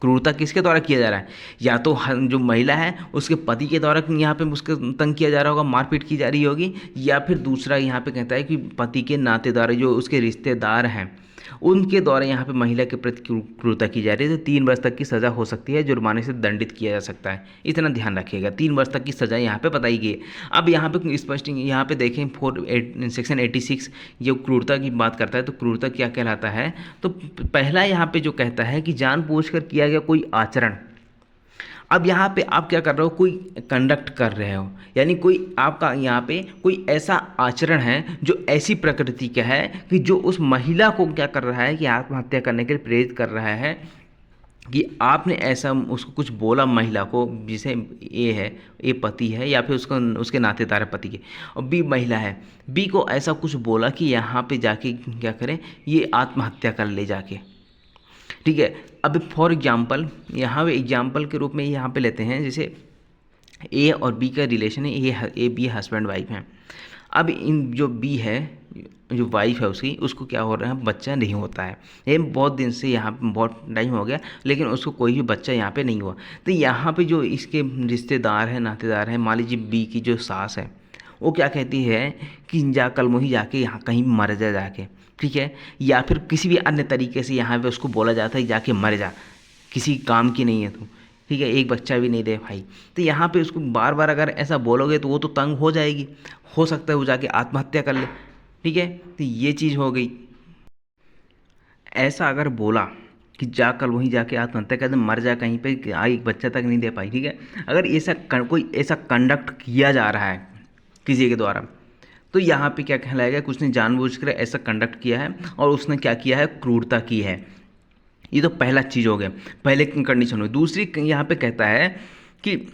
क्रूरता किसके द्वारा किया जा रहा है, या तो जो महिला है उसके पति के द्वारा यहाँ पे उसके तंग किया जा रहा होगा, मारपीट की जा रही होगी, या फिर दूसरा यहाँ पे कहता है कि पति के नातेदार जो उसके रिश्तेदार हैं उनके द्वारा यहाँ पे महिला के प्रति क्रूरता की जा रही है। तो 3 वर्ष तक की सज़ा हो सकती है, जुर्माने से दंडित किया जा सकता है। इतना ध्यान रखिएगा, 3 वर्ष तक की सज़ा यहाँ पे बताई गई है। अब यहाँ पे स्पष्ट यहाँ पे देखें सेक्शन 86 जो क्रूरता की बात करता है, तो क्रूरता क्या कहलाता है। तो पहला यहाँ पे जो कहता है कि जानबूझकर किया गया कोई आचरण। अब यहाँ पे आप क्या कर रहे हो, कोई कंडक्ट कर रहे हो, यानी कोई आपका यहाँ पे कोई ऐसा आचरण है जो ऐसी प्रकृति का है कि जो उस महिला को क्या कर रहा है कि आत्महत्या करने के लिए प्रेरित कर रहा है, कि आपने ऐसा उसको कुछ बोला महिला को, जिसे ए है, ए पति है या फिर उसको उसके नातेदार पति के, और बी महिला है, बी को ऐसा कुछ बोला कि यहाँ पे जाके क्या करें, ये आत्महत्या कर ले जाके। ठीक है। अब फॉर एग्जांपल यहाँ पे एग्जांपल के रूप में यहाँ पे लेते हैं, जैसे ए और बी का रिलेशन है, ए बी हस्बैंड वाइफ हैं। अब इन जो बी है, जो वाइफ है उसको क्या हो रहा है, बच्चा नहीं होता है। ये बहुत दिन से यहाँ पे बहुत टाइम हो गया, लेकिन उसको कोई भी बच्चा यहाँ पे नहीं हुआ। तो यहाँ पे जो इसके रिश्तेदार हैं, नातेदार हैं, मान लीजिए बी की जो सास है, वो क्या कहती है कि जा कल मोही जाके यहाँ कहीं मर जा जाके। ठीक है। या फिर किसी भी अन्य तरीके से यहाँ पे उसको बोला जाता है जाके मर जा, किसी काम की नहीं है तू। ठीक है। एक बच्चा भी नहीं दे भाई। तो यहाँ पे उसको बार बार अगर ऐसा बोलोगे तो वो तो तंग हो जाएगी, हो सकता है वो जाके आत्महत्या कर ले। ठीक है। तो ये चीज़ हो गई। ऐसा अगर बोला कि जा कल वहीं जाके आत्महत्या कर दे, मर जा कहीं पे, एक बच्चा तक नहीं दे पाई। ठीक है। अगर ऐसा कोई ऐसा कंडक्ट किया जा रहा है किसी के द्वारा, तो यहाँ पे क्या कहलाएगा कि उसने जानबूझकर ऐसा कंडक्ट किया है और उसने क्या किया है, क्रूरता की है। ये तो पहला चीज़ हो गया, पहले कंडीशन हो। दूसरी यहाँ पे कहता है कि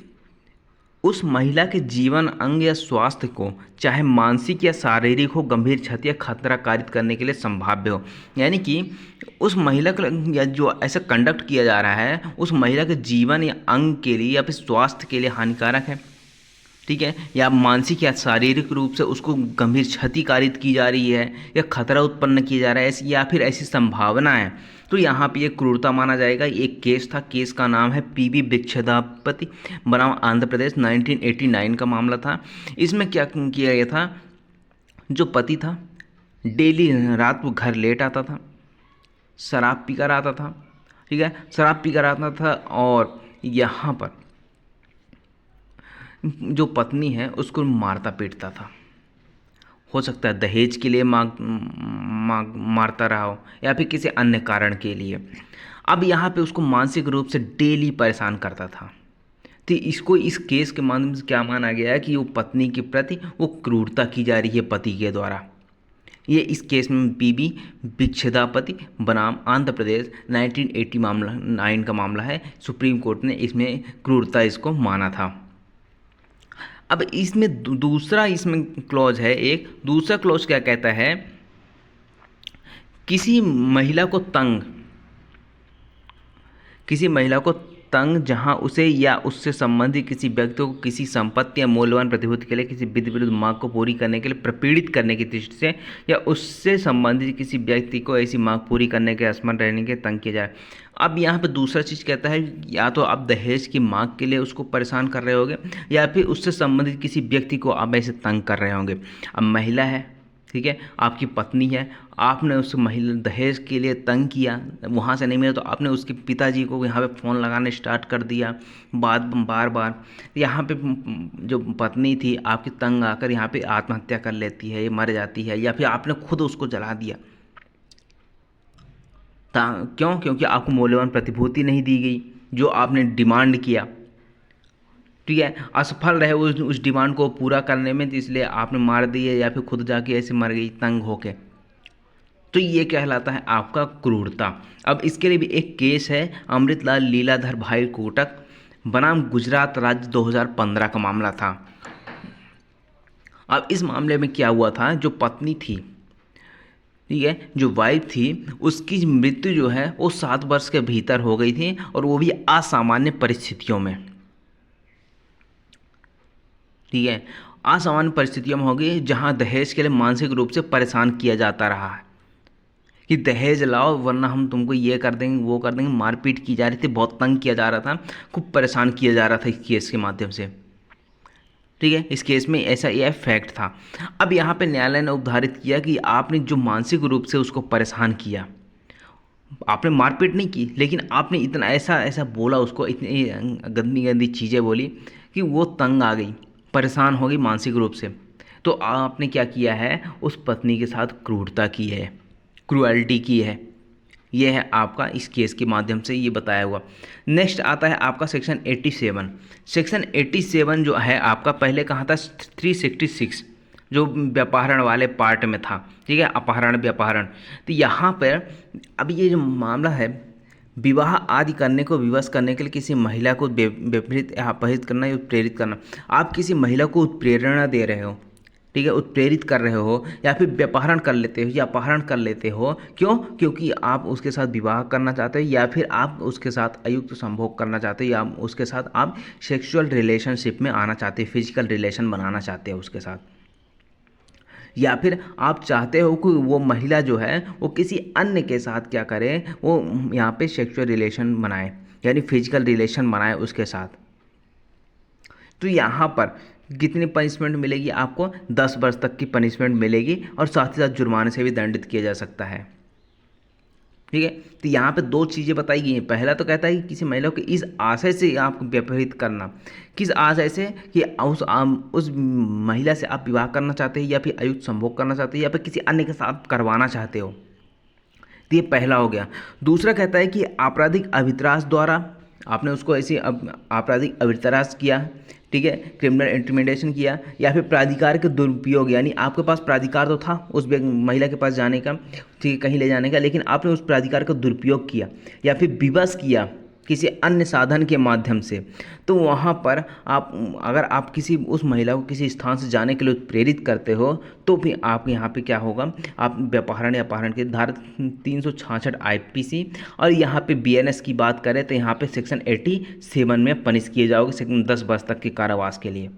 उस महिला के जीवन, अंग या स्वास्थ्य को चाहे मानसिक या शारीरिक हो, गंभीर क्षति या खतरा कारित करने के लिए संभाव्य हो। यानी कि उस महिला का या जो ऐसा कंडक्ट किया जा रहा है उस महिला के जीवन या अंग के लिए या फिर स्वास्थ्य के लिए हानिकारक है। ठीक है। या मानसिक या शारीरिक रूप से उसको गंभीर क्षति कारित की जा रही है या खतरा उत्पन्न किया जा रहा है, ऐसी या फिर ऐसी संभावना है, तो यहाँ पे ये क्रूरता माना जाएगा। एक केस था, केस का नाम है पीबी भिक्षदापति बनाम आंध्र प्रदेश, 1989 का मामला था। इसमें क्या किया गया था, जो पति था डेली रात को घर लेट आता था, शराब पीकर आता था। ठीक है। शराब पीकर आता था और यहाँ पर जो पत्नी है उसको मारता पीटता था। हो सकता है दहेज के लिए मारता रहा हो या फिर किसी अन्य कारण के लिए। अब यहाँ पे उसको मानसिक रूप से डेली परेशान करता था। तो इसको इस केस के माध्यम से क्या माना गया है कि वो पत्नी के प्रति वो क्रूरता की जा रही है पति के द्वारा। ये इस केस में पीबी भिक्षदापति बनाम आंध्र प्रदेश 1989 का मामला है। सुप्रीम कोर्ट ने इसमें क्रूरता इसको माना था। अब इसमें दूसरा इसमें क्लॉज है, एक दूसरा क्लॉज क्या कहता है, किसी महिला को तंग जहां उसे या उससे संबंधित किसी व्यक्ति को किसी संपत्ति या मूल्यवान प्रतिभूति के लिए किसी विरुद्ध मांग को पूरी करने के लिए प्रपीड़ित करने की दृष्टि से या उससे संबंधित किसी व्यक्ति को ऐसी मांग पूरी करने के असमर्थ रहने के तंग किया जाए। अब यहाँ पे दूसरा चीज़ कहता है, या तो आप दहेज की मांग के लिए उसको परेशान कर रहे होंगे या फिर उससे संबंधित किसी व्यक्ति को आप ऐसे तंग कर रहे होंगे। अब महिला है, ठीक है, आपकी पत्नी है, आपने उस महिला दहेज के लिए तंग किया, वहाँ से नहीं मिला तो आपने उसके पिताजी को यहाँ पे फ़ोन लगाने स्टार्ट कर दिया बार बार। यहाँ पे जो पत्नी थी आपकी तंग आकर यहाँ पे आत्महत्या कर लेती है, ये मर जाती है, या फिर आपने खुद उसको जला दिया। क्यों? क्योंकि आपको मूल्यवान प्रतिभूति नहीं दी गई जो आपने डिमांड किया। ठीक है। असफल रहे उस डिमांड को पूरा करने में, तो इसलिए आपने मार दिए या फिर खुद जाके ऐसे मर गई तंग होके। तो ये कहलाता है आपका क्रूरता। अब इसके लिए भी एक केस है, अमृतलाल लीलाधर भाई कोटक बनाम गुजरात राज्य 2015 का मामला था। अब इस मामले में क्या हुआ था, जो पत्नी थी, ठीक है, जो वाइफ थी, उसकी मृत्यु जो है वो 7 वर्ष के भीतर हो गई थी, और वो भी असामान्य परिस्थितियों में, ठीक है, असामान्य परिस्थितियों में हो गई, जहाँ दहेज के लिए मानसिक रूप से परेशान किया जाता रहा है कि दहेज लाओ वरना हम तुमको ये कर देंगे वो कर देंगे। मारपीट की जा रही थी, बहुत तंग किया जा रहा था, खूब परेशान किया जा रहा था इस केस के माध्यम से, ठीक है। इस केस में ऐसा यह फैक्ट था। अब यहाँ पे न्यायालय ने उद्धारित किया कि आपने जो मानसिक रूप से उसको परेशान किया, आपने मारपीट नहीं की, लेकिन आपने इतना ऐसा ऐसा बोला उसको, इतनी गंदी गंदी चीज़ें बोली कि वो तंग आ गई, परेशान हो गई मानसिक रूप से। तो आपने क्या किया है, उस पत्नी के साथ क्रूरता की है, क्रूअल्टी की है। ये है आपका इस केस के माध्यम से ये बताया हुआ। नेक्स्ट आता है आपका सेक्शन 87। सेक्शन 87 जो है आपका, पहले कहाँ था, 366 जो व्यापहरण वाले पार्ट में था, ठीक है, अपहरण व्यापहरण। तो यहाँ पर अब ये जो मामला है, विवाह आदि करने को विवश करने के लिए किसी महिला को व्यभित या अपहरित करना या उत्प्रेरित करना। आप किसी महिला को उत्प्रेरणा दे रहे हो, ठीक है, उत्प्रेरित कर रहे हो, या फिर व्यापहरण कर लेते हो या अपहरण कर लेते हो, क्यों? क्योंकि आप उसके साथ विवाह करना चाहते हो, या फिर आप उसके साथ अयुक्त संभोग करना चाहते हो, या उसके साथ आप सेक्सुअल रिलेशनशिप में आना चाहते हो, फिजिकल रिलेशन बनाना चाहते हो उसके साथ, या फिर आप चाहते हो कि वो महिला जो है वो किसी अन्य के साथ क्या करे, वो यहाँ पे सेक्सुअल रिलेशन बनाए, यानी फिजिकल रिलेशन बनाए उसके साथ। तो यहाँ पर कितनी पनिशमेंट मिलेगी आपको, 10 वर्ष तक की पनिशमेंट मिलेगी, और साथ ही साथ जुर्माने से भी दंडित किया जा सकता है, ठीक है। तो यहाँ पे दो चीज़ें बताई गई हैं। पहला तो कहता है कि किसी महिला को इस आशय से आप व्यवहित करना, किस आशय से, कि उस महिला से आप विवाह करना चाहते हैं, या फिर अयुक्त संभोग करना चाहते हैं, या फिर किसी अन्य के साथ करवाना चाहते हो। तो ये पहला हो गया। दूसरा कहता है कि आपराधिक अभित्रास द्वारा आपने उसको ऐसी आपराधिक अभित्रास किया, ठीक है, क्रिमिनल इंटिमिडेशन किया, या फिर प्राधिकार के दुरुपयोग, यानी आपके पास प्राधिकार तो था उस महिला के पास जाने का, ठीक है, कहीं ले जाने का, लेकिन आपने उस प्राधिकार का दुरुपयोग किया, या फिर विवश किया किसी अन्य साधन के माध्यम से। तो वहाँ पर आप, अगर आप किसी उस महिला को किसी स्थान से जाने के लिए प्रेरित करते हो, तो भी आप यहाँ पे क्या होगा, आप व्यापहरण या अपहरण के धारा 366 IPC, और यहाँ पे BNS की बात करें तो यहाँ पे सेक्शन 87 में पनिश किए जाओगे, सेक्शन 10 वर्ष तक के कारावास के लिए,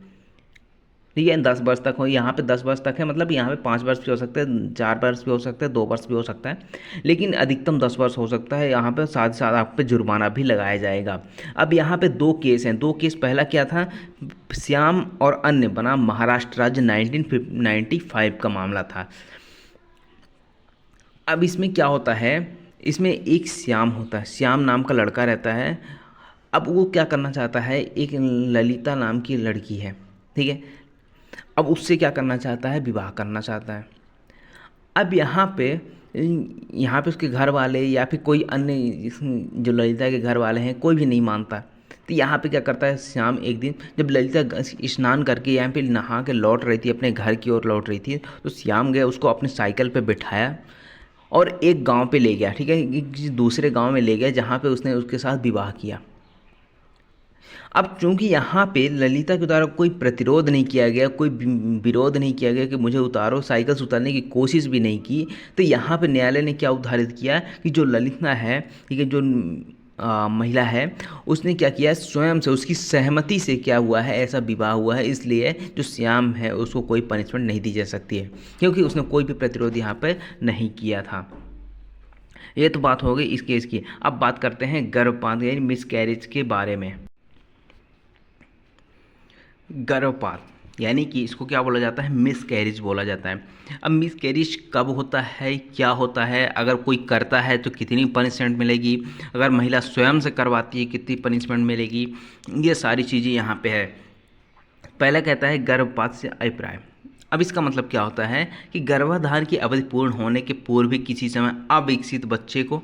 ठीक है। 10 वर्ष तक हो, यहाँ पे 10 वर्ष तक है, मतलब यहाँ पे 5 वर्ष भी हो सकते हैं, 4 वर्ष भी हो सकते हैं, 2 वर्ष भी हो सकता है, लेकिन अधिकतम 10 वर्ष हो सकता है। यहाँ पे साथ ही साथ आप पे जुर्माना भी लगाया जाएगा। अब यहाँ पे दो केस हैं, दो केस। पहला क्या था, श्याम और अन्य बना महाराष्ट्र राज्य 1995 का मामला था। अब इसमें क्या होता है, इसमें एक श्याम होता है, श्याम नाम का लड़का रहता है। अब वो क्या करना चाहता है, एक ललिता नाम की लड़की है, ठीक है, अब उससे क्या करना चाहता है, विवाह करना चाहता है। अब यहाँ पे उसके घर वाले या फिर कोई अन्य जो ललिता के घर वाले हैं, कोई भी नहीं मानता। तो यहाँ पे क्या करता है श्याम, एक दिन जब ललिता स्नान करके यहाँ पे नहा के लौट रही थी, अपने घर की ओर लौट रही थी, तो श्याम गया, उसको अपने साइकिल पे बिठाया और एक गांव पे ले गया, ठीक है, किसी दूसरे गांव में ले गया, जहाँ पे उसने उसके साथ विवाह किया। अब चूंकि यहाँ पे ललिता के द्वारा कोई प्रतिरोध नहीं किया गया, कोई विरोध नहीं किया गया कि मुझे उतारो, साइकिल से उतारने की कोशिश भी नहीं की, तो यहाँ पे न्यायालय ने क्या उद्धारित किया कि जो ललिता है, ठीक है, जो महिला है, उसने क्या किया, स्वयं से उसकी सहमति से क्या हुआ है, ऐसा विवाह हुआ है, इसलिए जो श्याम है उसको कोई पनिशमेंट नहीं दी जा सकती है, क्योंकि उसने कोई भी प्रतिरोध यहाँ पर नहीं किया था। ये तो बात हो गई इस केस की। अब बात करते हैं गर्भपात यानी मिसकैरेज के बारे में। गर्भपात यानी कि इसको क्या बोला जाता है, मिसकैरेज बोला जाता है। अब मिसकैरेज कब होता है, क्या होता है, अगर कोई करता है तो कितनी पनिशमेंट मिलेगी, अगर महिला स्वयं से करवाती है कितनी पनिशमेंट मिलेगी, ये सारी चीज़ें यहाँ पे है। पहला कहता है गर्भपात से अभिप्राय। अब इसका मतलब क्या होता है कि गर्भाधान की अवधि पूर्ण होने के पूर्व भी किसी समय अविकसित बच्चे को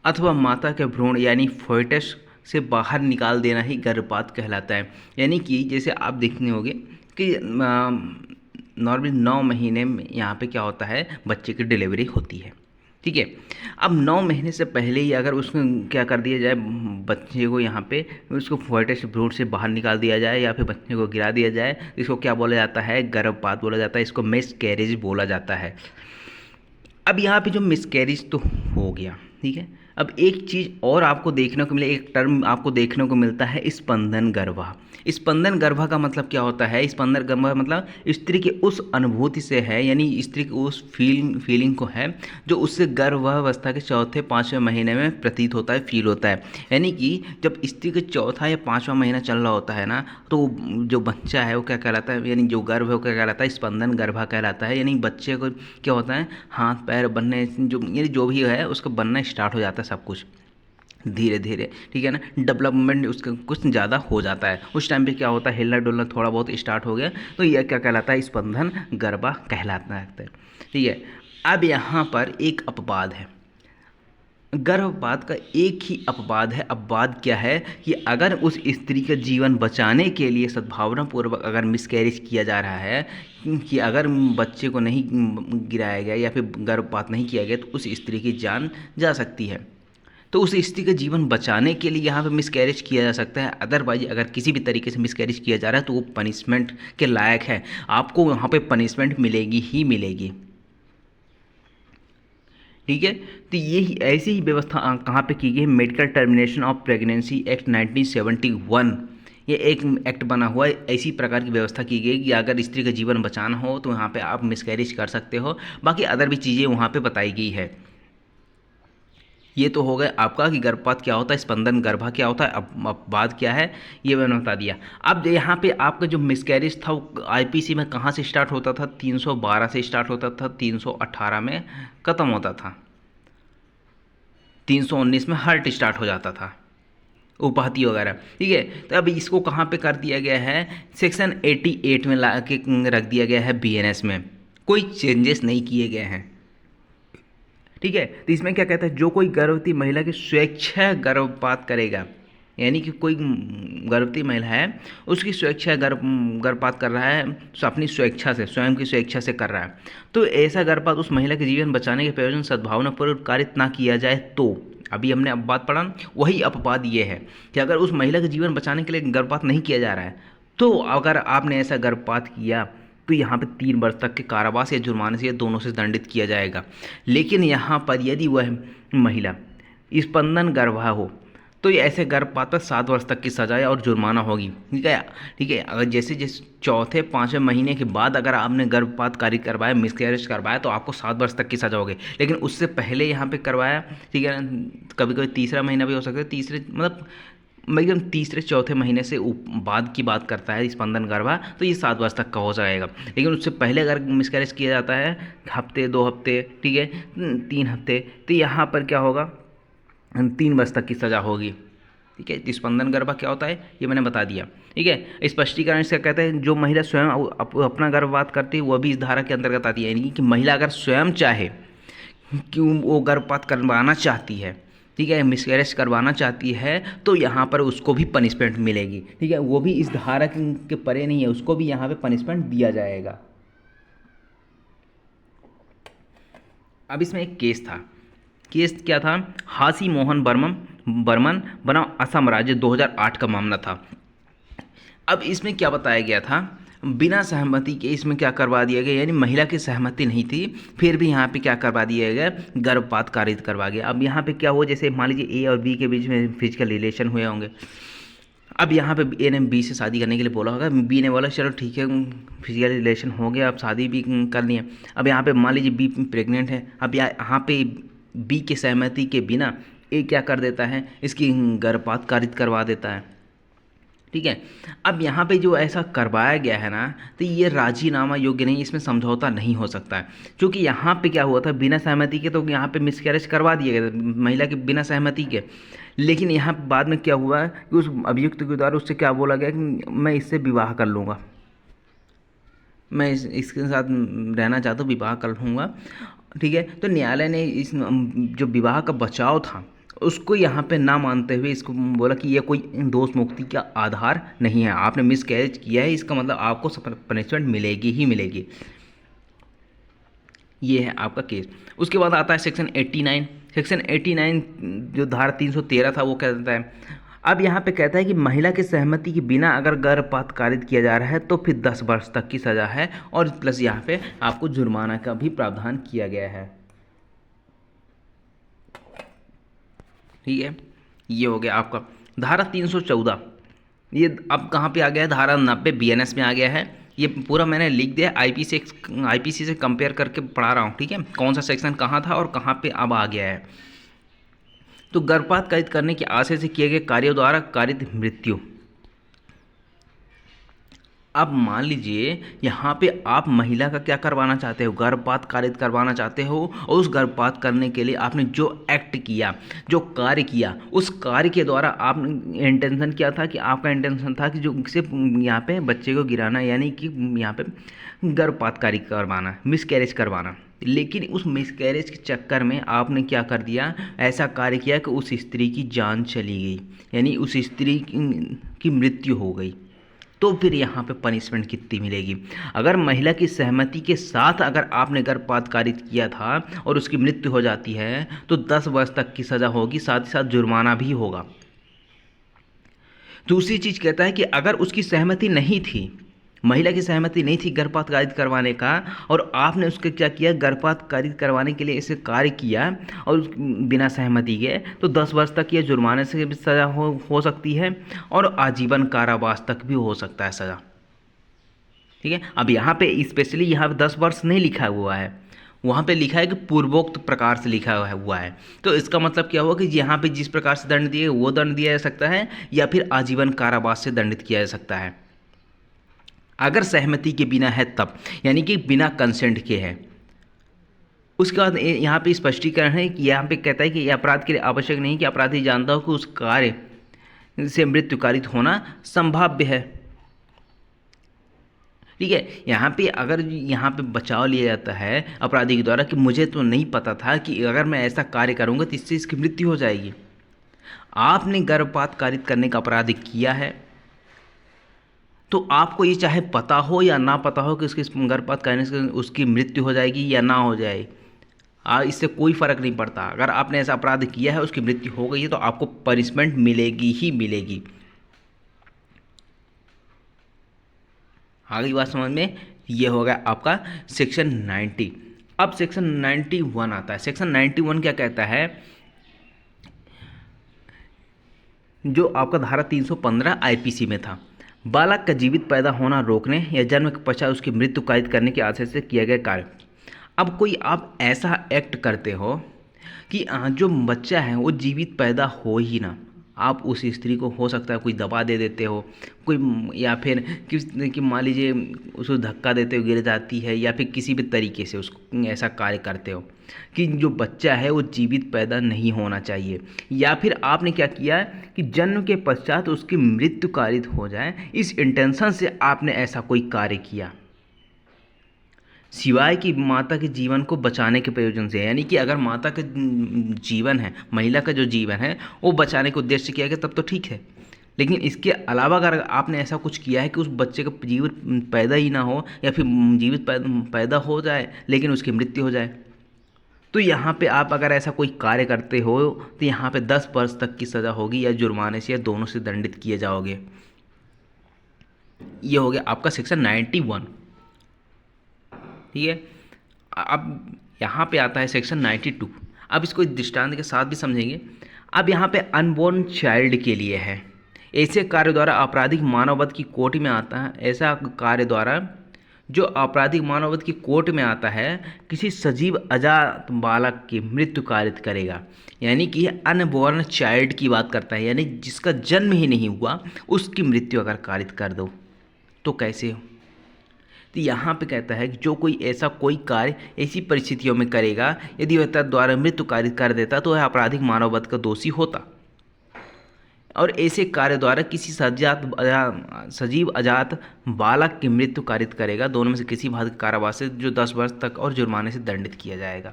अथवा माता के भ्रूण यानी फोइटस से बाहर निकाल देना ही गर्भपात कहलाता है। यानी कि जैसे आप देखने होंगे कि नॉर्मली 9 महीने में यहाँ पे क्या होता है, बच्चे की डिलीवरी होती है, ठीक ठीक है। अब 9 महीने से पहले ही अगर उसको क्या कर दिया जाए, बच्चे को यहाँ पे उसको फोएटस ब्रूड से बाहर निकाल दिया जाए या फिर बच्चे को गिरा दिया जाए, इसको क्या बोला जाता है, गर्भपात बोला जाता है, इसको मिसकैरेज बोला जाता है। अब यहाँ पे जो मिसकैरेज तो हो गया, ठीक है। अब एक चीज़ और आपको देखने को मिले, एक टर्म आपको देखने को मिलता है, स्पंदन गर्भा। स्पंदन गर्भा का मतलब क्या होता है? स्पंदन गर्भा मतलब स्त्री की उस अनुभूति से है, यानी स्त्री की उस फीलिंग को है जो उससे गर्भावस्था के चौथे 5वें महीने में प्रतीत होता है, फील होता है। यानी कि जब स्त्री का चौथा या 5वां महीना चल रहा होता है ना, तो जो बच्चा है वो क्या कहलाता है, यानी जो गर्भ है वो क्या कहलाता है, स्पंदन गर्भा कहलाता है। यानी बच्चे को क्या होता है, हाथ पैर बनने, जो यानी जो भी है उसका बनना स्टार्ट हो जाता है सब कुछ धीरे धीरे, ठीक है ना। डेवलपमेंट उसका कुछ ज़्यादा हो जाता है। उस टाइम पे क्या होता है, हिलना डुलना थोड़ा बहुत स्टार्ट हो गया, तो यह क्या कहलाता है, स्पंदन गर्भा कहलाता है, ठीक है। अब यहाँ पर एक अपवाद है, गर्भपात का एक ही अपवाद है। अपवाद क्या है कि अगर उस स्त्री का जीवन बचाने के लिए सद्भावनापूर्वक अगर मिसकैरेज किया जा रहा है, कि अगर बच्चे को नहीं गिराया गया या फिर गर्भपात नहीं किया गया, तो उस स्त्री की जान जा सकती है। तो उस स्त्री का जीवन बचाने के लिए यहाँ पे मिसकैरेज किया जा सकता है। अदरवाइज अगर किसी भी तरीके से मिसकैरेज किया जा रहा है तो वो पनिशमेंट के लायक है, आपको वहाँ पे पनिशमेंट मिलेगी ही मिलेगी, ठीक है। तो ये ऐसी ही व्यवस्था कहाँ पे की गई है, medical termination of pregnancy act 1971। ये एक एक्ट बना हुआ है, ऐसी प्रकार की व्यवस्था की गई कि अगर स्त्री का जीवन बचाना हो तो यहाँ पे आप मिसकैरेज कर सकते हो। बाकी अदर भी चीज़ें वहाँ पे बताई गई है। ये तो हो गया आपका कि गर्भपात क्या होता है, स्पंदन गर्भा क्या होता है। अब बात क्या है ये मैंने बता दिया। अब यहाँ पे आपका जो मिसकैरेज था वो आईपीसी में कहाँ से स्टार्ट होता था, 312 से स्टार्ट होता था, 318 में ख़त्म होता था, 319 में हर्ट स्टार्ट हो जाता था, उपाधि वगैरह, ठीक है। तो अब इसको कहाँ पे कर दिया गया है, सेक्शन 88 में ला के रख दिया गया है बीएनएस में, कोई चेंजेस नहीं किए गए हैं, ठीक है। तो इसमें क्या कहता है, जो कोई गर्भवती महिला की स्वेच्छा गर्भपात करेगा, यानी कि कोई गर्भवती महिला है उसकी स्वेच्छा गर्भपात कर रहा है, तो अपनी स्वेच्छा से, स्वयं की स्वेच्छा से कर रहा है, तो ऐसा गर्भपात उस महिला के जीवन बचाने के प्रयोजन सद्भावनापूर्वक कारित ना किया जाए तो, अभी हमने अब बात पढ़ा, वही अपवाद ये है कि अगर उस महिला के जीवन बचाने के लिए गर्भपात नहीं किया जा रहा है, तो अगर आपने ऐसा गर्भपात किया तो यहाँ पे 3 वर्ष तक के कारावास या जुर्माने से या दोनों से दंडित किया जाएगा। लेकिन यहाँ पर यदि वह महिला स्पंदन गर्भा हो तो ये ऐसे गर्भपात पर 7 वर्ष तक की सजा और जुर्माना होगी, ठीक है, ठीक है। अगर जैसे जिस चौथे 5वें महीने के बाद अगर आपने गर्भपात कारित करवाया, मिसकैरेज करवाया, तो आपको 7 वर्ष तक की सजा होगी। लेकिन उससे पहले यहाँ पे करवाया, ठीक है ना, कभी कभी तीसरा महीना भी हो सकता है, तीसरे मतलब एकदम तीसरे चौथे महीने से बाद की बात करता है स्पंदन गर्भा, तो ये 7 वर्ष तक का हो जाएगा। लेकिन उससे पहले अगर मिसकैरेज किया जाता है हफ्ते 2 हफ्ते, ठीक है, 3 हफ्ते, तो यहाँ पर क्या होगा, 3 वर्ष तक की सज़ा होगी, ठीक है। स्पंदन गर्भा क्या होता है ये मैंने बता दिया, ठीक है। स्पष्टीकरण से कहते हैं जो महिला स्वयं अपना गर्भपात करती है वह भी इस धारा के अंतर्गत आती है, यानी कि महिला अगर स्वयं चाहे कि वो गर्भपात करवाना चाहती है, ठीक है, मिसकैरेज करवाना चाहती है, तो यहाँ पर उसको भी पनिशमेंट मिलेगी, ठीक है। वो भी इस धारा के परे नहीं है, उसको भी यहाँ पे पनिशमेंट दिया जाएगा। अब इसमें एक केस था, केस क्या था, हासी मोहन बर्मन बनाम असम राज्य 2008 का मामला था। अब इसमें क्या बताया गया था, बिना सहमति के इसमें क्या करवा दिया गया, यानी महिला की सहमति नहीं थी, फिर भी यहाँ पे क्या करवा दिया गया, गर्भपात कारित करवा गया। अब यहाँ पे क्या हुआ, जैसे मान लीजिए ए और बी के बीच में फिजिकल रिलेशन हुए होंगे। अब यहाँ पे ए ने बी से शादी करने के लिए बोला होगा, बी ने बोला चलो ठीक है फिजिकल रिलेशन हो गया, अब शादी भी करनी है। अब यहाँ पे मान लीजिए बी प्रेग्नेंट है, अब यहाँ पे बी के सहमति के बिना ए क्या कर देता है, इसकी गर्भपात कारित करवा देता है, ठीक है। अब यहाँ पे जो ऐसा करवाया गया है ना, तो ये राजीनामा योग्य नहीं, इसमें समझौता नहीं हो सकता है, क्योंकि यहाँ पे क्या हुआ था, बिना सहमति के तो यहाँ पे मिसकैरेज करवा दिया गया था महिला के बिना सहमति के। लेकिन यहाँ बाद में क्या हुआ कि उस अभियुक्त के द्वारा उससे क्या बोला गया कि मैं इससे विवाह कर लूँगा, मैं इसके साथ रहना चाहता हूँ, विवाह कर लूँगा, ठीक है। तो न्यायालय ने इस जो विवाह का बचाव था उसको यहाँ पे ना मानते हुए इसको बोला कि ये कोई दोष मुक्ति का आधार नहीं है, आपने मिसकैरेज किया है, इसका मतलब आपको पनिशमेंट मिलेगी ही मिलेगी। ये है आपका केस। उसके बाद आता है सेक्शन 89। सेक्शन 89 जो धारा 313 था वो क्या कहता है, अब यहाँ पे कहता है कि महिला की सहमति के बिना अगर गर्भपात कारित किया जा रहा है तो फिर 10 वर्ष तक की सज़ा है, और प्लस यहाँ पे आपको जुर्माना का भी प्रावधान किया गया है। ठीक है, ये हो गया आपका धारा 314। ये अब कहाँ पे आ गया है, धारा 90 बीएनएस में आ गया है। ये पूरा मैंने लिख दिया, आईपीसी से कंपेयर करके पढ़ा रहा हूँ। ठीक है, कौन सा सेक्शन कहाँ था और कहाँ पे अब आ गया है। तो गर्भपात कारित करने के आशय से किए गए कार्यों द्वारा कारित मृत्यु। अब मान लीजिए यहाँ पे आप महिला का क्या करवाना चाहते हो, गर्भपात कारित करवाना चाहते हो, और उस गर्भपात करने के लिए आपने जो एक्ट किया, जो कार्य किया, उस कार्य के द्वारा आपने इंटेंशन क्या था कि आपका इंटेंशन था कि जो सिर्फ यहाँ पे बच्चे को गिराना, यानी कि यहाँ पे गर्भपात कारित करवाना, मिसकैरेज करवाना। लेकिन उस मिसकैरेज के चक्कर में आपने क्या कर दिया, ऐसा कार्य किया कि उस स्त्री की जान चली गई, यानी उस स्त्री की मृत्यु हो गई। तो फिर यहाँ पे पनिशमेंट कितनी मिलेगी, अगर महिला की सहमति के साथ अगर आपने गर्भपात कारित किया था और उसकी मृत्यु हो जाती है तो 10 वर्ष तक की सज़ा होगी, साथ ही साथ जुर्माना भी होगा। दूसरी चीज़ कहता है कि अगर उसकी सहमति नहीं थी, महिला की सहमति नहीं थी गर्भपात कारित करवाने का, और आपने उसके क्या किया, गर्भपात कारित करवाने के लिए ऐसे कार्य किया और बिना सहमति के, तो 10 वर्ष तक या जुर्माने से भी सज़ा हो सकती है, और आजीवन कारावास तक भी हो सकता है सज़ा। ठीक है, अब यहाँ पे स्पेशली यहाँ पे 10 वर्ष नहीं लिखा हुआ है, वहाँ पे लिखा है कि पूर्वोक्त प्रकार से लिखा हुआ है। तो इसका मतलब क्या हुआ कि यहाँ पे जिस प्रकार से दंड दिए वो दंड दिया जा सकता है, या फिर आजीवन कारावास से दंडित किया जा सकता है अगर सहमति के बिना है तब, यानी कि बिना कंसेंट के है। उसके बाद यहाँ पे स्पष्टीकरण है कि यहाँ पे कहता है कि यह अपराध के लिए आवश्यक नहीं कि अपराधी जानता हो कि उस कार्य से मृत्यु कारित होना संभाव्य है। ठीक है, यहाँ पे अगर यहाँ पे बचाव लिया जाता है अपराधी के द्वारा कि मुझे तो नहीं पता था कि अगर मैं ऐसा कार्य करूँगा तो इससे इसकी मृत्यु हो जाएगी। आपने गर्भपात कारित करने का अपराध किया है, तो आपको ये चाहे पता हो या ना पता हो कि उसके गर्भपात करने से उसकी मृत्यु हो जाएगी या ना हो जाए, इससे कोई फ़र्क नहीं पड़ता। अगर आपने ऐसा अपराध किया है, उसकी मृत्यु हो गई है, तो आपको पनिशमेंट मिलेगी ही मिलेगी। आ गई बात समझ में? ये हो गया आपका सेक्शन 90। अब सेक्शन 91 आता है। सेक्शन 91 क्या कहता है, जो आपका धारा 315 आईपीसी में था, बालक का जीवित पैदा होना रोकने या जन्म के पश्चात उसकी मृत्यु कारित करने के आशय से किया गया कार्य। अब कोई आप ऐसा एक्ट करते हो कि जो बच्चा है वो जीवित पैदा हो ही ना, आप उस स्त्री को हो सकता है कोई दबा दे देते हो, कोई या फिर कि मान लीजिए उसको धक्का देते हो गिर जाती है, या फिर किसी भी तरीके से उसको ऐसा कार्य करते हो कि जो बच्चा है वो जीवित पैदा नहीं होना चाहिए, या फिर आपने क्या किया कि जन्म के पश्चात उसकी मृत्यु कारित हो जाए, इस इंटेंशन से आपने ऐसा कोई कार्य किया, सिवाय कि माता के जीवन को बचाने के प्रयोजन से। यानी कि अगर माता का जीवन है, महिला का जो जीवन है वो बचाने के उद्देश्य से किया गया तब तो ठीक है, लेकिन इसके अलावा अगर आपने ऐसा कुछ किया है कि उस बच्चे का जीवन पैदा ही ना हो, या फिर जीवित पैदा हो जाए लेकिन उसकी मृत्यु हो जाए, तो यहाँ पे आप अगर ऐसा कोई कार्य करते हो तो यहाँ पे 10 वर्ष तक की सज़ा होगी, या जुर्माने से या दोनों से दंडित किए जाओगे। ये हो गया आपका सेक्शन 91। ठीक है, अब यहाँ पे आता है सेक्शन 92। अब इसको दृष्टांत के साथ भी समझेंगे। अब यहाँ पे अनबोर्न चाइल्ड के लिए है, ऐसे कार्य द्वारा आपराधिक मानववध की कोटि में आता है। ऐसा कार्य द्वारा जो आपराधिक मानववध की कोर्ट में आता है, किसी सजीव अजात बालक की मृत्यु कारित करेगा, यानी कि अनबोर्न चाइल्ड की बात करता है, यानी जिसका जन्म ही नहीं हुआ उसकी मृत्यु अगर कारित कर दो तो कैसे हो। तो यहाँ पे कहता है कि जो कोई ऐसा कोई कार्य ऐसी परिस्थितियों में करेगा, यदि वह तद्वारा मृत्यु कारित कर देता तो वह आपराधिक मानववध का दोषी होता, और ऐसे कार्य द्वारा किसी सजीव अजात बालक की मृत्यु कारित करेगा, दोनों में से किसी भाग कारावास से जो 10 वर्ष तक और जुर्माने से दंडित किया जाएगा।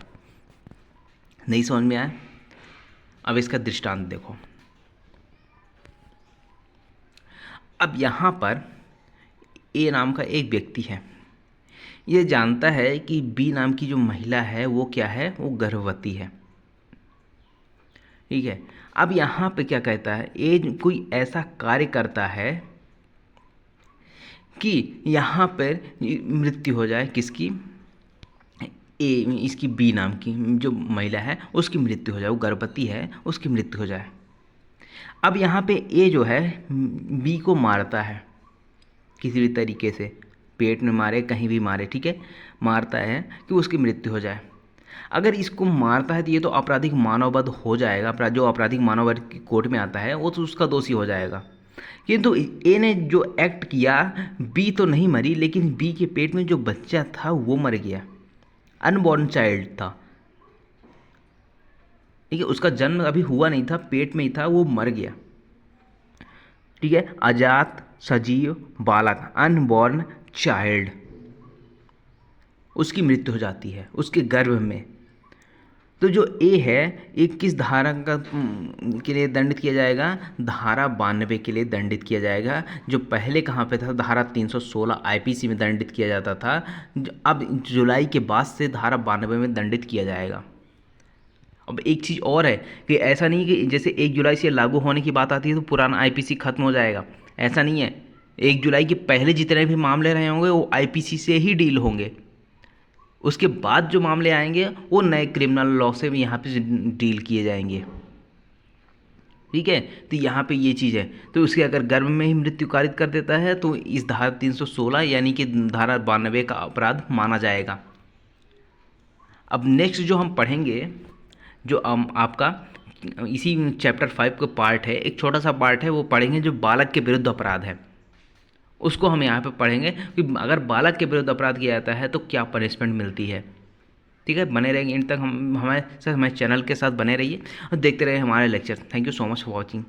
नहीं समझ में आया? अब इसका दृष्टांत देखो। अब यहाँ पर ए नाम का एक व्यक्ति है। ये जानता है कि बी नाम की जो महिला है वो क्या है, वो गर्भवती है। ठीक है। अब यहाँ पे क्या कहता है, ए कोई ऐसा कार्य करता है कि यहाँ पर मृत्यु हो जाए, किसकी, ए इसकी बी नाम की जो महिला है उसकी मृत्यु हो जाए, वो गर्भवती है उसकी मृत्यु हो जाए। अब यहाँ पे ए जो है बी को मारता है किसी भी तरीके से, पेट में मारे कहीं भी मारे, ठीक है, मारता है कि उसकी मृत्यु हो जाए। अगर इसको मारता है तो ये तो आपराधिक मानववध हो जाएगा, जो आपराधिक मानववध की कोर्ट में आता है वो तो उसका दोषी हो जाएगा। किंतु ए ने जो एक्ट किया, बी तो नहीं मरी लेकिन बी के पेट में जो बच्चा था वो मर गया, अनबॉर्न चाइल्ड था। ठीक है, उसका जन्म अभी हुआ नहीं था, पेट में ही था, वो मर गया। ठीक है, अजात सजीव बालक, अनबॉर्न चाइल्ड, उसकी मृत्यु हो जाती है उसके गर्भ में। तो जो ए है, ये किस धारा का के लिए दंडित किया जाएगा, धारा 92 के लिए दंडित किया जाएगा। जो पहले कहाँ पे था, धारा 316 आईपीसी में दंडित किया जाता था, अब जुलाई के बाद से धारा 92 में दंडित किया जाएगा। अब एक चीज़ और है कि ऐसा नहीं कि जैसे 1 जुलाई से लागू होने की बात आती है तो पुराना आईपीसी खत्म हो जाएगा, ऐसा नहीं है। 1 जुलाई के पहले जितने भी मामले रहे होंगे वो आईपीसी से ही डील होंगे, उसके बाद जो मामले आएंगे वो नए क्रिमिनल लॉ से भी यहाँ पे डील किए जाएंगे। ठीक है, तो यहाँ पे ये चीज़ है। तो उसके अगर गर्भ में ही मृत्यु कारित कर देता है तो इस धारा 316 यानी कि धारा 92 का अपराध माना जाएगा। अब नेक्स्ट जो हम पढ़ेंगे, जो आपका इसी चैप्टर 5 का पार्ट है, एक छोटा सा पार्ट है, वो पढ़ेंगे जो बालक के विरुद्ध अपराध है, उसको हम यहाँ पे पढ़ेंगे कि अगर बालक के विरुद्ध अपराध किया जाता है तो क्या पनिशमेंट मिलती है। ठीक है, बने रहेंगे इन तक, हमारे चैनल के साथ बने रहिए और देखते रहिए हमारे lecture. Thank you so much for watching.